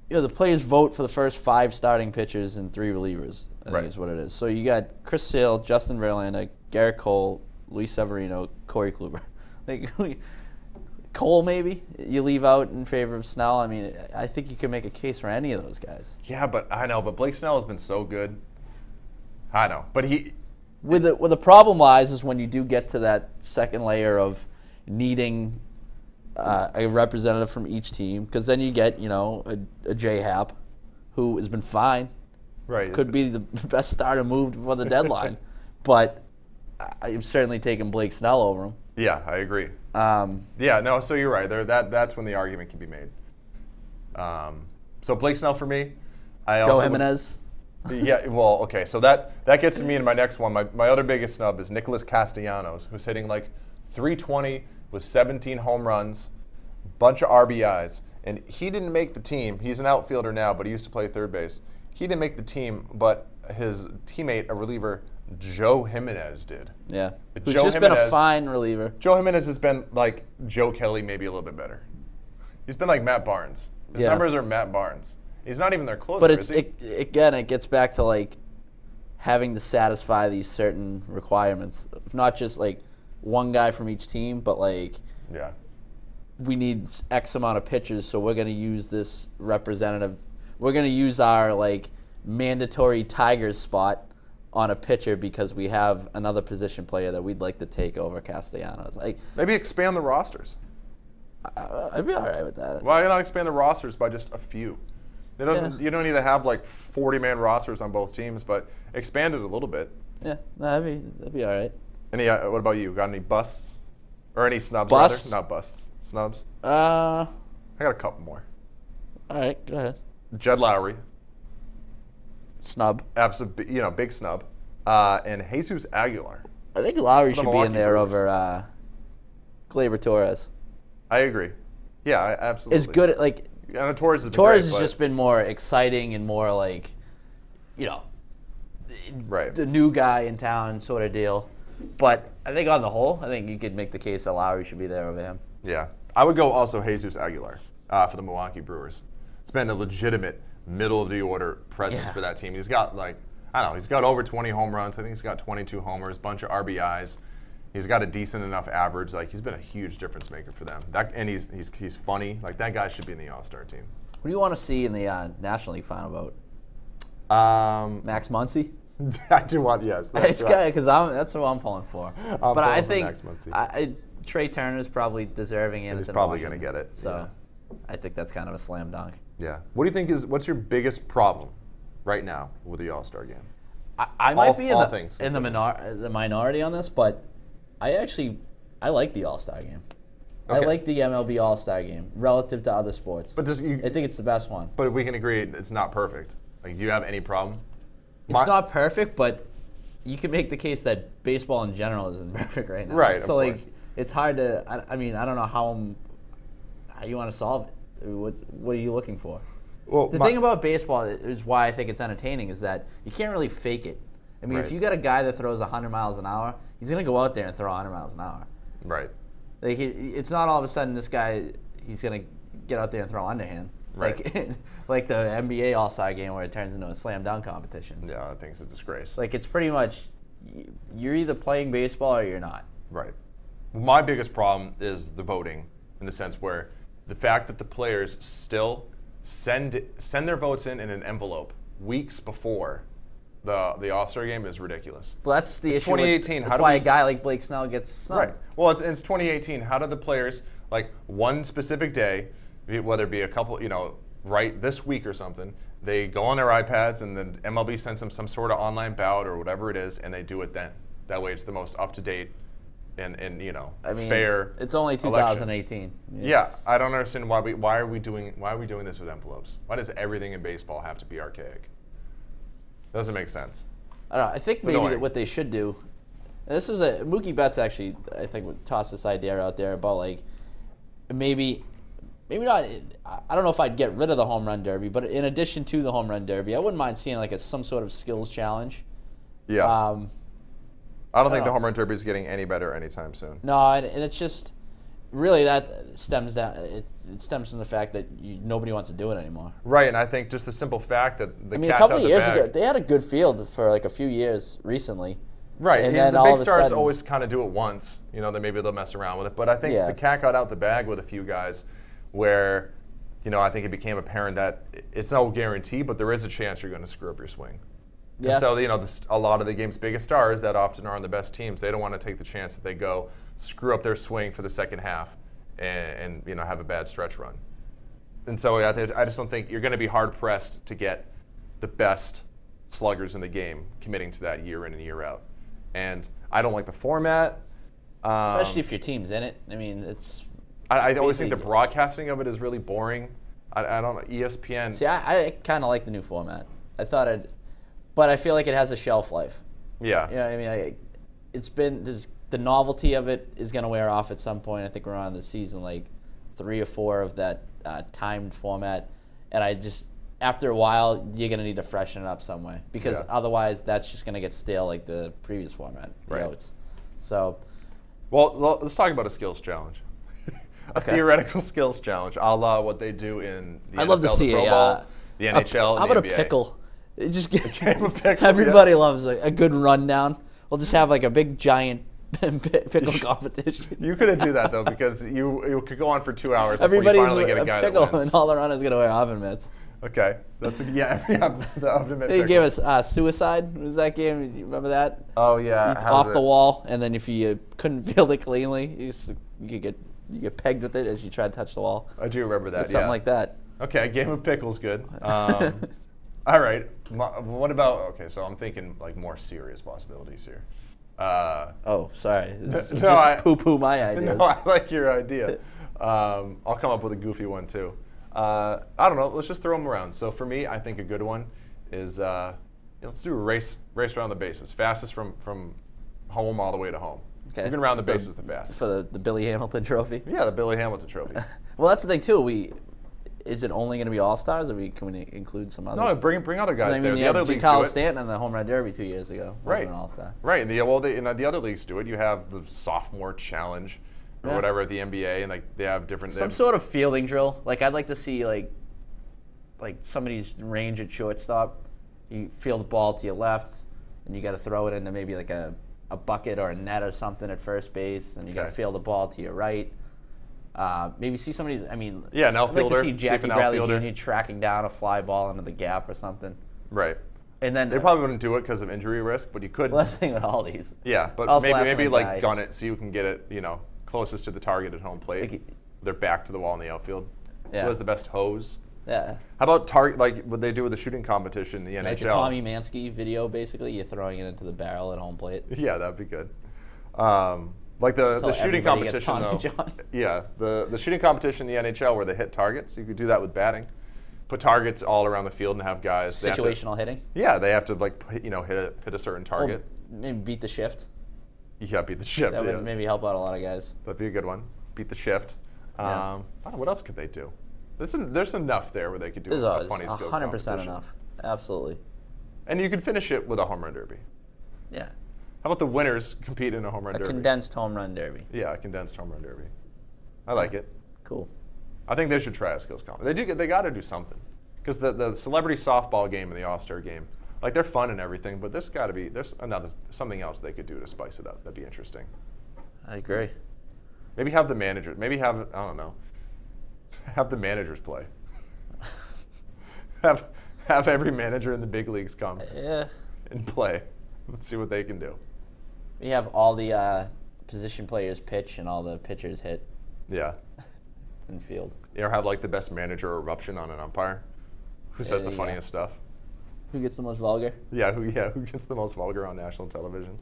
Speaker 1: The players vote for the first 5 starting pitchers and 3 relievers. I
Speaker 2: Right.
Speaker 1: think is what it is. So you got Chris Sale, Justin Verlander, Garrett Cole, Luis Severino, Corey Kluber. Like Cole, maybe you leave out in favor of Snell. I mean, I think you can make a case for any of those guys.
Speaker 2: Yeah, but I know. But Blake Snell has been so good. I know, but
Speaker 1: where the problem lies is when you do get to that second layer of needing a representative from each team, because then you get a J-Hap, who has been fine.
Speaker 2: Right.
Speaker 1: Could be the best starter moved before the deadline, but I'm certainly taking Blake Snell over him.
Speaker 2: Yeah, I agree. Yeah, no, so you're right. That's when the argument can be made. So Blake Snell for me.
Speaker 1: Joe Jimenez.
Speaker 2: Yeah, well, okay. So that gets to me in my next one. My other biggest snub is Nicholas Castellanos, who's hitting like 320 with 17 home runs, bunch of RBIs, and he didn't make the team. He's an outfielder now, but he used to play third base. He didn't make the team, but his teammate, a reliever, Joe Jimenez did.
Speaker 1: Yeah, who's just been a fine reliever.
Speaker 2: Joe Jimenez has been like Joe Kelly, maybe a little bit better. He's been like Matt Barnes. His numbers are Matt Barnes. He's not even their closer,
Speaker 1: but
Speaker 2: is he?
Speaker 1: Again, it gets back to like having to satisfy these certain requirements. Not just like one guy from each team, but like we need X amount of pitchers, so we're going to use this representative. We're going to use our like mandatory Tigers spot on a pitcher because we have another position player that we'd like to take over Castellanos. Like
Speaker 2: maybe expand the rosters.
Speaker 1: I'd be all right with that.
Speaker 2: Why not expand the rosters by just a few? It doesn't. You don't need to have like 40-man rosters on both teams, but expand it a little bit.
Speaker 1: Yeah, no, that'd be all right.
Speaker 2: Any? What about you? Got any busts or any snubs?
Speaker 1: Busts?
Speaker 2: Rather? Not busts. Snubs.
Speaker 1: I
Speaker 2: got a couple more.
Speaker 1: All right, go ahead.
Speaker 2: Jed Lowry.
Speaker 1: Snub.
Speaker 2: Absolutely, big snub. And Jesus Aguilar.
Speaker 1: I think Lowry should be in there over Gleyber Torres.
Speaker 2: I agree. Yeah, absolutely.
Speaker 1: It's good. Like
Speaker 2: Torres
Speaker 1: has just been more exciting and more like,
Speaker 2: right,
Speaker 1: the new guy in town sort of deal. But I think on the whole, I think you could make the case that Lowry should be there over him.
Speaker 2: Yeah, I would go also Jesus Aguilar for the Milwaukee Brewers. It's been a legitimate middle of the order presence for that team. He's got he's got over 20 home runs. I think he's got 22 homers, bunch of RBIs. He's got a decent enough average. Like he's been a huge difference maker for them. And he's funny. Like that guy should be in the All-Star team.
Speaker 1: What do you want to see in the National League final vote? Max Muncy.
Speaker 2: I do want
Speaker 1: That's good because that's what I'm pulling for. But I think
Speaker 2: Max Muncy.
Speaker 1: Trey Turner's probably deserving it.
Speaker 2: He's probably going to get it.
Speaker 1: So I think that's kind of a slam dunk.
Speaker 2: Yeah. What do you think what's your biggest problem right now with the All-Star game?
Speaker 1: I might be in the minority on this, but I like the All-Star game. Okay. I like the MLB All-Star game relative to other sports.
Speaker 2: But I
Speaker 1: think it's the best one.
Speaker 2: But we can agree it's not perfect. Like, do you have any problem?
Speaker 1: It's not perfect, but you can make the case that baseball in general isn't perfect right now.
Speaker 2: Right.
Speaker 1: So it's hard to. I don't know how you want to solve it. What are you looking for?
Speaker 2: Well,
Speaker 1: the thing about baseball is why I think it's entertaining is that you can't really fake it. I mean, if you got a guy that throws 100 miles an hour, he's going to go out there and throw 100 miles an hour.
Speaker 2: Right.
Speaker 1: Like it's not all of a sudden this guy he's going to get out there and throw underhand.
Speaker 2: Right.
Speaker 1: Like the NBA All-Star game where it turns into a slam dunk competition.
Speaker 2: Yeah, I think it's a disgrace.
Speaker 1: Like it's pretty much you're either playing baseball or you're not.
Speaker 2: Right. My biggest problem is the voting in the sense where the fact that the players still send their votes in an envelope weeks before the All-Star game is ridiculous.
Speaker 1: Well, that's the issue.
Speaker 2: 2018.
Speaker 1: That's why a guy like Blake Snell gets snubbed.
Speaker 2: Right. Well, it's 2018. How did the players, like one specific day, whether it be a couple, right this week or something, they go on their iPads and then MLB sends them some sort of online ballot or whatever it is, and they do it then. That way it's the most up-to-date and fair.
Speaker 1: It's only 2018.
Speaker 2: Yeah, I don't understand why are we doing this with envelopes? Why does everything in baseball have to be archaic? Doesn't make sense.
Speaker 1: I don't know. I think maybe what they should do. And this was Mookie Betts actually. I think would toss this idea out there about like maybe not. I don't know if I'd get rid of the home run derby, but in addition to the home run derby, I wouldn't mind seeing like some sort of skills challenge.
Speaker 2: Yeah. I don't think the home run derby is getting any better anytime soon.
Speaker 1: No, and it's just really that stems down. It stems from the fact that nobody wants to do it anymore.
Speaker 2: Right, and I think just the simple fact that
Speaker 1: a couple of years ago they had a good field for like a few years recently,
Speaker 2: Right,
Speaker 1: And
Speaker 2: yeah,
Speaker 1: then
Speaker 2: the
Speaker 1: all
Speaker 2: big
Speaker 1: of a
Speaker 2: stars
Speaker 1: sudden,
Speaker 2: always kind of do it once. You know, then maybe they'll mess around with it. But I think
Speaker 1: Yeah.
Speaker 2: the cat got out the bag with a few guys where, you know, I think it became apparent that it's no guarantee, but there is a chance you're going to screw up your swing.
Speaker 1: Yeah.
Speaker 2: And so, you know, a lot of the game's biggest stars that often are on the best teams, they don't want to take the chance that they go screw up their swing for the second half and you know, have a bad stretch run. And so I just don't think you're going to be hard-pressed to get the best sluggers in the game committing to that year in and year out. And I don't like the format.
Speaker 1: especially if your team's in it. I mean, it's.
Speaker 2: I always think the
Speaker 1: basically-
Speaker 2: broadcasting of it is really boring. I don't know, ESPN.
Speaker 1: See, I kind of like the new format. I thought it, but I feel like it has a shelf life.
Speaker 2: Yeah.
Speaker 1: You know, I mean, it's been the novelty of it is going to wear off at some point. I think we're on the season like 3 or 4 of that timed format, and I just after a while you're going to need to freshen it up some way because
Speaker 2: Yeah.
Speaker 1: otherwise that's just going to get stale like the previous format.
Speaker 2: Right.
Speaker 1: You know, so
Speaker 2: Well, let's talk about a skills challenge. A
Speaker 1: Okay.
Speaker 2: theoretical skills challenge, a la what they do in the
Speaker 1: I'd love to
Speaker 2: NFL,
Speaker 1: see
Speaker 2: the Pro
Speaker 1: a,
Speaker 2: Bowl, the NHL,
Speaker 1: how
Speaker 2: and the
Speaker 1: about
Speaker 2: NBA.
Speaker 1: a pickle? It just
Speaker 2: game of pickle,
Speaker 1: everybody loves a good rundown. We'll just have like a big giant pickle competition.
Speaker 2: You couldn't do that though because you could go on for 2 hours before
Speaker 1: Everybody's
Speaker 2: you finally get a guy
Speaker 1: pickle,
Speaker 2: that wins.
Speaker 1: and all the runners gonna wear oven mitts.
Speaker 2: Okay, that's the ultimate.
Speaker 1: They
Speaker 2: pickle.
Speaker 1: gave us Suicide. Was that game? You remember that?
Speaker 2: Oh yeah, how
Speaker 1: Off
Speaker 2: does
Speaker 1: the
Speaker 2: it-
Speaker 1: wall, and then if you couldn't field it cleanly, you get pegged with it as you try to touch the wall.
Speaker 2: I do remember that.
Speaker 1: Something
Speaker 2: yeah.
Speaker 1: like that.
Speaker 2: Okay, game of pickles, good. All right, what about? Okay, so I'm thinking like more serious possibilities here.
Speaker 1: Oh, sorry. Just
Speaker 2: I-
Speaker 1: poo-poo my ideas.
Speaker 2: No, I like your idea. I'll come up with a goofy one too. I don't know. Let's just throw them around. So for me, I think a good one is let's do a race around the bases, fastest from home all the way to home.
Speaker 1: Okay.
Speaker 2: We're gonna round the bases the fastest.
Speaker 1: For the Billy Hamilton Trophy.
Speaker 2: Yeah, the Billy Hamilton Trophy.
Speaker 1: Well, that's the thing too. Is it only going to be all stars, or can we include some others?
Speaker 2: No, bring other guys
Speaker 1: I mean,
Speaker 2: there.
Speaker 1: you
Speaker 2: The
Speaker 1: had
Speaker 2: other leagues do
Speaker 1: Giancarlo
Speaker 2: it.
Speaker 1: Stanton in the home run derby 2 years ago. Wasn't
Speaker 2: Right.
Speaker 1: an all-star.
Speaker 2: Right, and the other leagues do it. You have the sophomore challenge or
Speaker 1: Yeah.
Speaker 2: whatever at the NBA, and like they have different.
Speaker 1: Some sort of fielding drill. Like I'd like to see like somebody's range at shortstop. You field the ball to your left, and you got to throw it into maybe like a bucket or a net or something at first base, and you got to
Speaker 2: Okay.
Speaker 1: field the ball to your right. Maybe see somebody's. I mean,
Speaker 2: Yeah, an
Speaker 1: I'd like
Speaker 2: outfielder,
Speaker 1: to
Speaker 2: see
Speaker 1: see
Speaker 2: if
Speaker 1: Jackie
Speaker 2: an
Speaker 1: Bradley
Speaker 2: outfielder-
Speaker 1: Jr. tracking down a fly ball into the gap or something.
Speaker 2: Right.
Speaker 1: And then
Speaker 2: They probably wouldn't do it because of injury risk, but you could.
Speaker 1: well, that's the thing with all these.
Speaker 2: Yeah, but
Speaker 1: Also
Speaker 2: maybe
Speaker 1: last
Speaker 2: maybe
Speaker 1: one
Speaker 2: like
Speaker 1: died.
Speaker 2: gun it so you can get it, closest to the target at home plate.
Speaker 1: Like,
Speaker 2: They're back to the wall in the outfield.
Speaker 1: Yeah.
Speaker 2: Who has the best hose?
Speaker 1: Yeah.
Speaker 2: How about target like what they do with the shooting competition in the NHL?
Speaker 1: Like the Tommy Mansky video, basically, you're throwing it into the barrel at home plate.
Speaker 2: Yeah, that'd be good. Like the
Speaker 1: Until
Speaker 2: shooting
Speaker 1: everybody gets
Speaker 2: competition though.
Speaker 1: Tommy John.
Speaker 2: Yeah, the shooting competition in the NHL where they hit targets. You could do that with batting. Put targets all around the field and have guys. they have to-
Speaker 1: Situational hitting.
Speaker 2: Yeah, they have to like hit a certain target.
Speaker 1: Or maybe beat the shift.
Speaker 2: You got to beat the shift.
Speaker 1: That
Speaker 2: yeah.
Speaker 1: would maybe help out a lot of guys.
Speaker 2: That'd be a good one. Beat the shift.
Speaker 1: Yeah.
Speaker 2: I don't know, what else could they do? There's enough there where they could do
Speaker 1: There's
Speaker 2: a funny skills
Speaker 1: 100%
Speaker 2: competition.
Speaker 1: enough. Absolutely.
Speaker 2: And you could finish it with a home run derby.
Speaker 1: Yeah.
Speaker 2: How about the winners compete in a home run
Speaker 1: A
Speaker 2: derby?
Speaker 1: condensed home run derby.
Speaker 2: Yeah, a condensed home run derby. I like it.
Speaker 1: Cool.
Speaker 2: I think they should try a skills competition. They got to do something. Because the celebrity softball game and the All-Star game, like they're fun and everything, but there's something else they could do to spice it up. That'd be interesting.
Speaker 1: I agree.
Speaker 2: Maybe have the manager. Maybe have I don't know. Have the managers play. have every manager in the big leagues come
Speaker 1: Yeah.
Speaker 2: and play. Let's see what they can do.
Speaker 1: We have all the position players pitch and all the pitchers hit
Speaker 2: Yeah.
Speaker 1: in field.
Speaker 2: Or have like the best manager eruption on an umpire, who says the
Speaker 1: Yeah.
Speaker 2: funniest stuff.
Speaker 1: Who gets the most vulgar?
Speaker 2: Who gets the most vulgar on national television?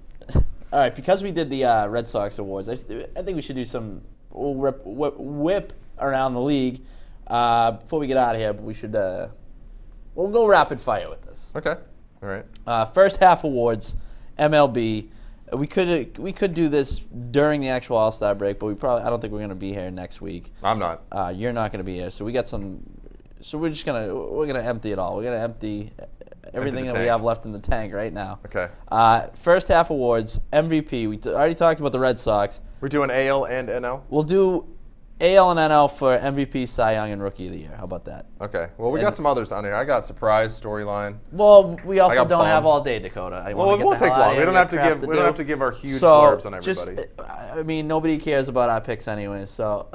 Speaker 1: All right, because we did the Red Sox awards, I think we should do some whip around the league. Before we get out of here, but we should we'll go rapid fire with this.
Speaker 2: Okay. All right.
Speaker 1: First half awards, MLB. We could do this during the actual All-Star break, but I don't think we're gonna be here next week.
Speaker 2: I'm not.
Speaker 1: You're not gonna be here, so we got some. So we're gonna empty it all. We're gonna empty everything that we
Speaker 2: tank.
Speaker 1: have left in the tank right now.
Speaker 2: Okay.
Speaker 1: First half awards, MVP. We already talked about the Red Sox.
Speaker 2: We're doing AL and NL.
Speaker 1: We'll do AL and NL for MVP, Cy Young, and Rookie of the Year. How about that?
Speaker 2: Okay. Well, we got some others on here. I got surprise storyline.
Speaker 1: Well, we also don't
Speaker 2: bum.
Speaker 1: have all day, Dakota.
Speaker 2: Well, we'll take long. We don't have to give our huge blurbs on everybody.
Speaker 1: I mean, nobody cares about our picks anyway. So,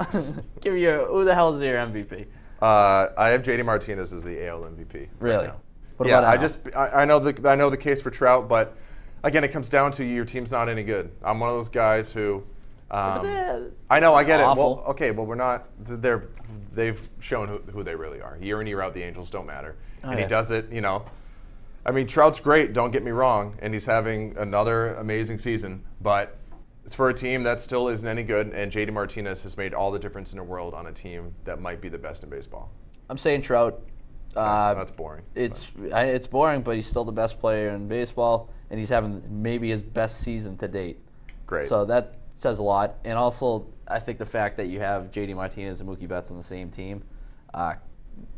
Speaker 1: give your who the hell is your MVP?
Speaker 2: I have JD Martinez as the AL MVP.
Speaker 1: Really?
Speaker 2: Right now.
Speaker 1: What
Speaker 2: Yeah,
Speaker 1: about
Speaker 2: I know the case for Trout, but again, it comes down to your team's not any good. I'm one of those guys who. I know, I get
Speaker 1: awful.
Speaker 2: it. Well, okay, but we're not. They've shown who they really are. Year in, year out, the Angels don't matter, and he does it. You know, I mean, Trout's great. Don't get me wrong, and he's having another amazing season. But it's for a team that still isn't any good, and JD Martinez has made all the difference in the world on a team that might be the best in baseball.
Speaker 1: I'm saying Trout.
Speaker 2: That's boring.
Speaker 1: It's boring, but he's still the best player in baseball, and he's having maybe his best season to date.
Speaker 2: Great.
Speaker 1: So that says a lot. And also, I think the fact that you have JD Martinez and Mookie Betts on the same team,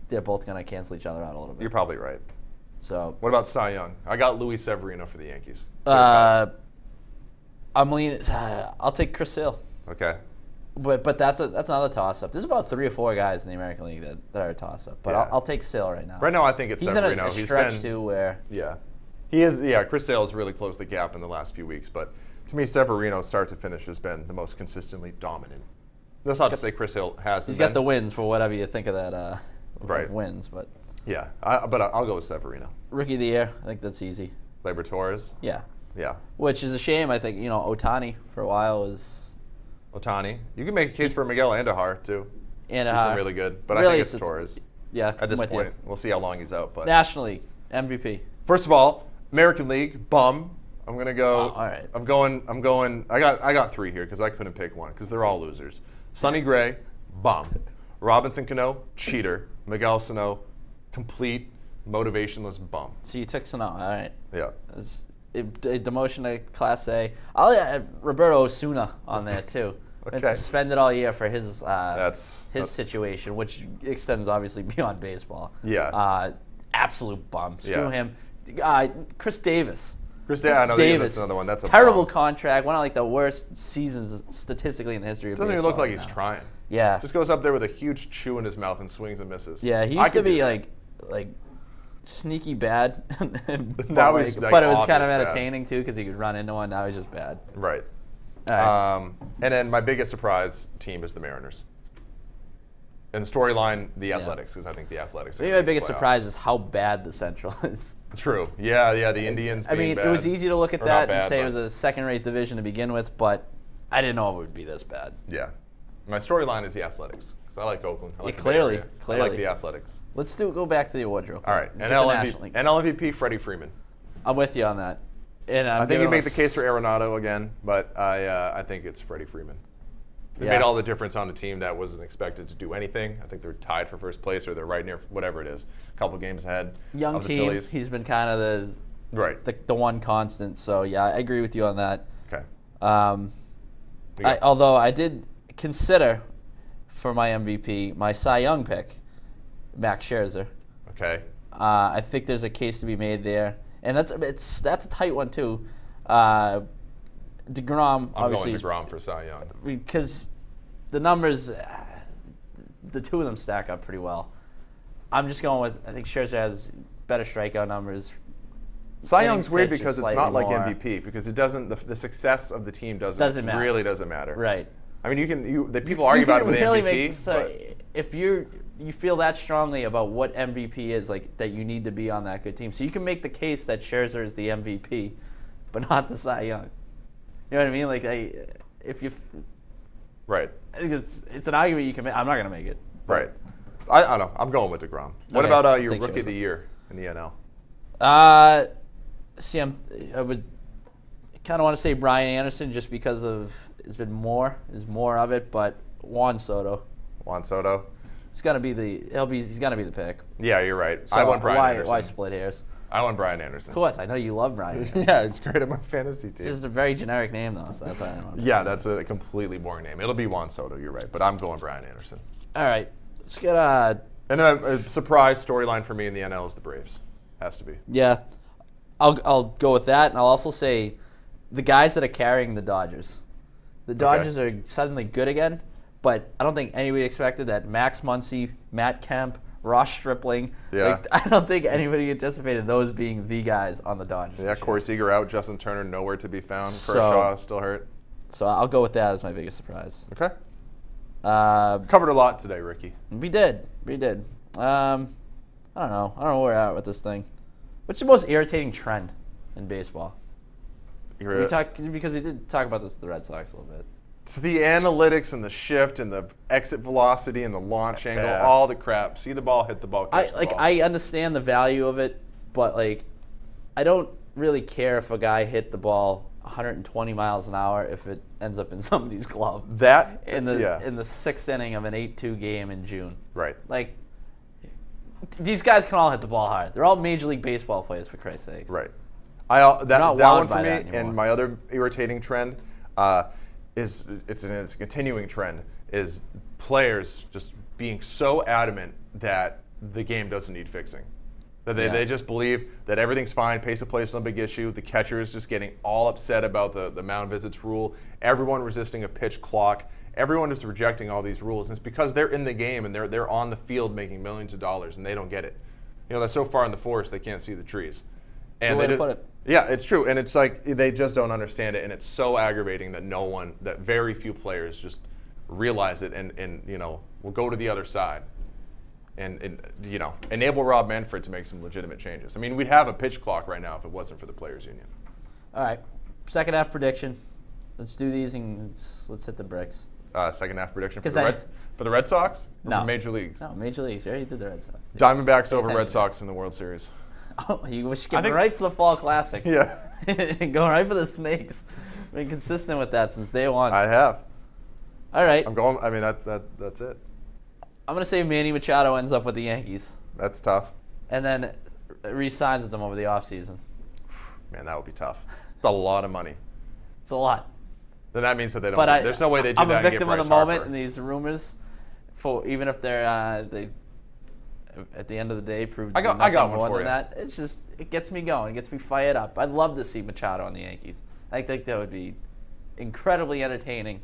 Speaker 1: they're both going to cancel each other out a little bit.
Speaker 2: You're probably right.
Speaker 1: So
Speaker 2: what about Cy Young? I got Luis Severino for the Yankees.
Speaker 1: I'm leaning. I'll take Chris Sale.
Speaker 2: Okay.
Speaker 1: But that's another toss-up. There's about 3 or 4 guys in the American League that are a toss-up. But
Speaker 2: Yeah.
Speaker 1: I'll take Sale right now.
Speaker 2: Right now, I think it's Severino.
Speaker 1: He's in a stretch too where
Speaker 2: he is. Yeah, Chris Sale has really closed the gap in the last few weeks, but to me, Severino, start to finish, has been the most consistently dominant. That's not to say Chris Sale has.
Speaker 1: He's got the wins for whatever you think of that.
Speaker 2: Right.
Speaker 1: Wins, but
Speaker 2: yeah. But I'll go with Severino.
Speaker 1: Rookie of the Year, I think that's easy.
Speaker 2: Gleyber Torres.
Speaker 1: Yeah.
Speaker 2: Yeah.
Speaker 1: Which is a shame. I think Ohtani for a while was.
Speaker 2: Ohtani. You can make a case for Miguel Andujar too.
Speaker 1: Andujar.
Speaker 2: He's been really good, but
Speaker 1: Really,
Speaker 2: I think it's Torres.
Speaker 1: Yeah.
Speaker 2: At this
Speaker 1: I'm with
Speaker 2: point,
Speaker 1: you.
Speaker 2: we'll see how long he's out. But
Speaker 1: National League MVP.
Speaker 2: first of all, American League bum. I'm gonna go.
Speaker 1: All right.
Speaker 2: I'm going. I got 3 here because I couldn't pick one because they're all losers. Sonny Gray, bum. Robinson Cano, cheater. Miguel Sano, complete motivationless bum.
Speaker 1: So you took Sano. All right.
Speaker 2: Yeah.
Speaker 1: A demotion to Class A. I'll have Roberto Osuna on there too.
Speaker 2: Okay.
Speaker 1: And suspended all year for his
Speaker 2: That's
Speaker 1: situation, which extends obviously beyond baseball.
Speaker 2: Yeah.
Speaker 1: Absolute bum. Screw
Speaker 2: Yeah.
Speaker 1: him. Chris Davis.
Speaker 2: Chris Davis. I know that's another one. That's a
Speaker 1: terrible
Speaker 2: bum.
Speaker 1: contract. One of like the worst seasons statistically in the history of
Speaker 2: Doesn't
Speaker 1: baseball.
Speaker 2: even look like
Speaker 1: right
Speaker 2: he's
Speaker 1: now.
Speaker 2: trying.
Speaker 1: Yeah.
Speaker 2: Just goes up there with a huge chew in his mouth and swings and misses.
Speaker 1: Yeah, he
Speaker 2: I
Speaker 1: used to
Speaker 2: could do
Speaker 1: be
Speaker 2: that.
Speaker 1: like sneaky bad.
Speaker 2: Now he's, like,
Speaker 1: but it was kind
Speaker 2: obvious
Speaker 1: of
Speaker 2: bad.
Speaker 1: entertaining too because he could run into one. Now he's just bad.
Speaker 2: Right.
Speaker 1: All right.
Speaker 2: And then my biggest surprise team is the Mariners. And the storyline, the Athletics, because I think the Athletics.
Speaker 1: Maybe my biggest surprise is how bad the Central is.
Speaker 2: True. Yeah. The Indians.
Speaker 1: I mean,
Speaker 2: being
Speaker 1: it was
Speaker 2: bad.
Speaker 1: easy to look at
Speaker 2: Or not
Speaker 1: that and
Speaker 2: bad,
Speaker 1: say it
Speaker 2: but-
Speaker 1: was a second-rate division to begin with, but I didn't know it would be this bad.
Speaker 2: Yeah. My storyline is the Athletics because I like Oakland. I like the Bay
Speaker 1: clearly.
Speaker 2: Area. I like the Athletics.
Speaker 1: Let's go back to the award real quick.
Speaker 2: All right.
Speaker 1: Get the National League.
Speaker 2: NL MVP Freddie Freeman.
Speaker 1: I'm with you on that. And
Speaker 2: I think you make the case for Arenado again, but I think it's Freddie Freeman. He made all the difference on a team that wasn't expected to do anything. I think they're tied for first place, or they're right near whatever it is, a couple games ahead.
Speaker 1: Young
Speaker 2: of the
Speaker 1: team.
Speaker 2: Phillies.
Speaker 1: He's been kind of the one constant. So yeah, I agree with you on that.
Speaker 2: Okay.
Speaker 1: Although I did consider for my MVP my Cy Young pick, Max Scherzer.
Speaker 2: Okay.
Speaker 1: I think there's a case to be made there, and that's a tight one too. DeGrom, obviously,
Speaker 2: I'm going DeGrom for Cy Young.
Speaker 1: because the numbers, the two of them stack up pretty well. I'm just going with, I think Scherzer has better strikeout numbers.
Speaker 2: Cy Young's weird
Speaker 1: pitch is
Speaker 2: because it's
Speaker 1: slightly
Speaker 2: not like
Speaker 1: more.
Speaker 2: MVP because it doesn't. The success of the team
Speaker 1: Doesn't matter.
Speaker 2: really doesn't matter.
Speaker 1: Right.
Speaker 2: I mean, the people argue about it with
Speaker 1: really
Speaker 2: MVP.
Speaker 1: Make, if you feel that strongly about what MVP is, like that you need to be on that good team, so you can make the case that Scherzer is the MVP, but not the Cy Young. You know what I mean? Like, if you,
Speaker 2: right.
Speaker 1: I think it's an argument you can make. I'm not gonna make it.
Speaker 2: Right. I don't know. I'm going with DeGrom. What
Speaker 1: Okay,
Speaker 2: about your
Speaker 1: take
Speaker 2: Rookie of
Speaker 1: Scherzer.
Speaker 2: the Year in the NL?
Speaker 1: See, I would kind of want to say Brian Anderson just because there's been more of it, but Juan Soto.
Speaker 2: Juan Soto.
Speaker 1: He's gonna be the pick.
Speaker 2: Yeah, you're right.
Speaker 1: So
Speaker 2: I want Brian Anderson.
Speaker 1: Why split hairs?
Speaker 2: I want Brian Anderson.
Speaker 1: Of course, I know you love Brian Anderson.
Speaker 2: Yeah, it's great at my fantasy team.
Speaker 1: It's just a very generic name though, so that's why I don't know.
Speaker 2: Yeah, that's a completely boring name. It'll be Juan Soto. You're right, but I'm going Brian Anderson.
Speaker 1: All right, let's get
Speaker 2: And then a surprise storyline for me in the NL is the Braves. Has to be.
Speaker 1: yeah. I'll go with that, and I'll also say the guys that are carrying the Dodgers. The Dodgers are suddenly good again, but I don't think anybody expected that Max Muncy, Matt Kemp, Ross Stripling.
Speaker 2: Yeah.
Speaker 1: I don't think anybody anticipated those being the guys on the Dodgers.
Speaker 2: Yeah, Corey Seager out, Justin Turner nowhere to be found. Kershaw still hurt.
Speaker 1: So I'll go with that as my biggest surprise.
Speaker 2: Okay. Covered a lot today, Ricky.
Speaker 1: We did. I don't know where we're at with this thing. What's the most irritating trend in baseball? Because we did talk about this with the Red Sox a little bit.
Speaker 2: It's the analytics and the shift and the exit velocity and the launch angle, all the crap. See the ball, hit the ball, catch the ball.
Speaker 1: I understand the value of it, but I don't really care if a guy hit the ball 120 miles an hour if it ends up in somebody's glove.
Speaker 2: That
Speaker 1: in the sixth inning of an 8-2 game in June.
Speaker 2: Right.
Speaker 1: These guys can all hit the ball hard. They're all Major League Baseball players, for Christ's sakes.
Speaker 2: Right. That one for me, and my other irritating trend it's a continuing trend, is players just being so adamant that the game doesn't need fixing. That they just believe that everything's fine, pace of play is no big issue, the catcher is just getting all upset about the mound visits rule, everyone resisting a pitch clock, everyone is rejecting all these rules, and it's because they're in the game and they're on the field making millions of dollars and they don't get it. They're so far in the forest they can't see the trees. And
Speaker 1: Good way to put it.
Speaker 2: Yeah, it's true, and it's like they just don't understand it, and it's so aggravating that very few players just realize it and will go to the other side and enable Rob Manfred to make some legitimate changes. I mean, we'd have a pitch clock right now if it wasn't for the players' union.
Speaker 1: All right, second half prediction. Let's do these and let's hit the bricks.
Speaker 2: Second half prediction for the Red Sox? Or
Speaker 1: No.
Speaker 2: for Major Leagues?
Speaker 1: No, Major Leagues. You already did the Red Sox.
Speaker 2: Diamondbacks over Red Sox in the World Series.
Speaker 1: Oh, you were skipping right to the Fall Classic.
Speaker 2: Yeah.
Speaker 1: Going right for the Snakes. Been consistent with that since day one.
Speaker 2: I have.
Speaker 1: All right.
Speaker 2: I'm going. I mean, that's it.
Speaker 1: I'm going to say Manny Machado ends up with the Yankees.
Speaker 2: That's tough.
Speaker 1: And then re-signs with them over the offseason.
Speaker 2: Man, that would be tough. It's a lot of money.
Speaker 1: It's a lot.
Speaker 2: Then that means that they don't. There's no way they do
Speaker 1: I'm
Speaker 2: that.
Speaker 1: I'm a victim
Speaker 2: and
Speaker 1: of
Speaker 2: get
Speaker 1: the
Speaker 2: Bryce
Speaker 1: moment
Speaker 2: Harper.
Speaker 1: and these rumors. Even if they're at the end of the day proved to be nothing more than that. It gets me going. It gets me fired up. I'd love to see Machado on the Yankees. I think that would be incredibly entertaining,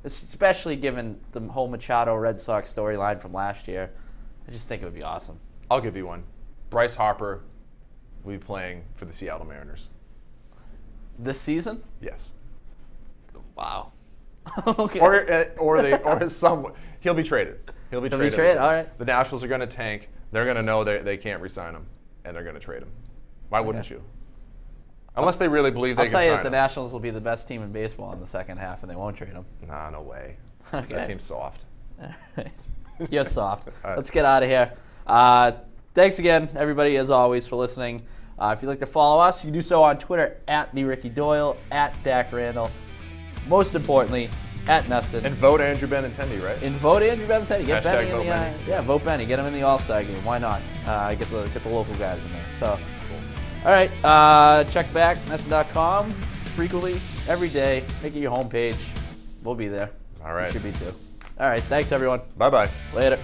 Speaker 1: especially given the whole Machado Red Sox storyline from last year. I just think it would be awesome.
Speaker 2: I'll give you one. Bryce Harper will be playing for the Seattle Mariners.
Speaker 1: This season?
Speaker 2: Yes.
Speaker 1: Wow. Okay.
Speaker 2: He'll be traded. He'll be traded.
Speaker 1: All right.
Speaker 2: The Nationals are going to tank. They're going to know they can't re-sign him, and they're going to trade him. Why wouldn't you? Unless they really believe they can sign him.
Speaker 1: I'll tell you that the Nationals will be the best team in baseball in the second half, and they won't trade him.
Speaker 2: Nah, no way.
Speaker 1: Okay.
Speaker 2: That team's soft.
Speaker 1: All right. You're soft.
Speaker 2: Right.
Speaker 1: Let's get out of here. Thanks again, everybody, as always, for listening. If you'd like to follow us, you can do so on Twitter at @TheRickyDoyle, @Dak Randall. Most importantly, @NESN.
Speaker 2: And vote Andrew Benintendi, right?
Speaker 1: And vote Andrew Benintendi. Get Benny in
Speaker 2: Benny.
Speaker 1: vote Benny. Get him in the All-Star game. Why not? Get the local guys in there. So, all right. Check back NESN.com frequently, every day. Make it your homepage. We'll be there.
Speaker 2: All right.
Speaker 1: You should be too. All right. Thanks, everyone.
Speaker 2: Bye-bye.
Speaker 1: Later.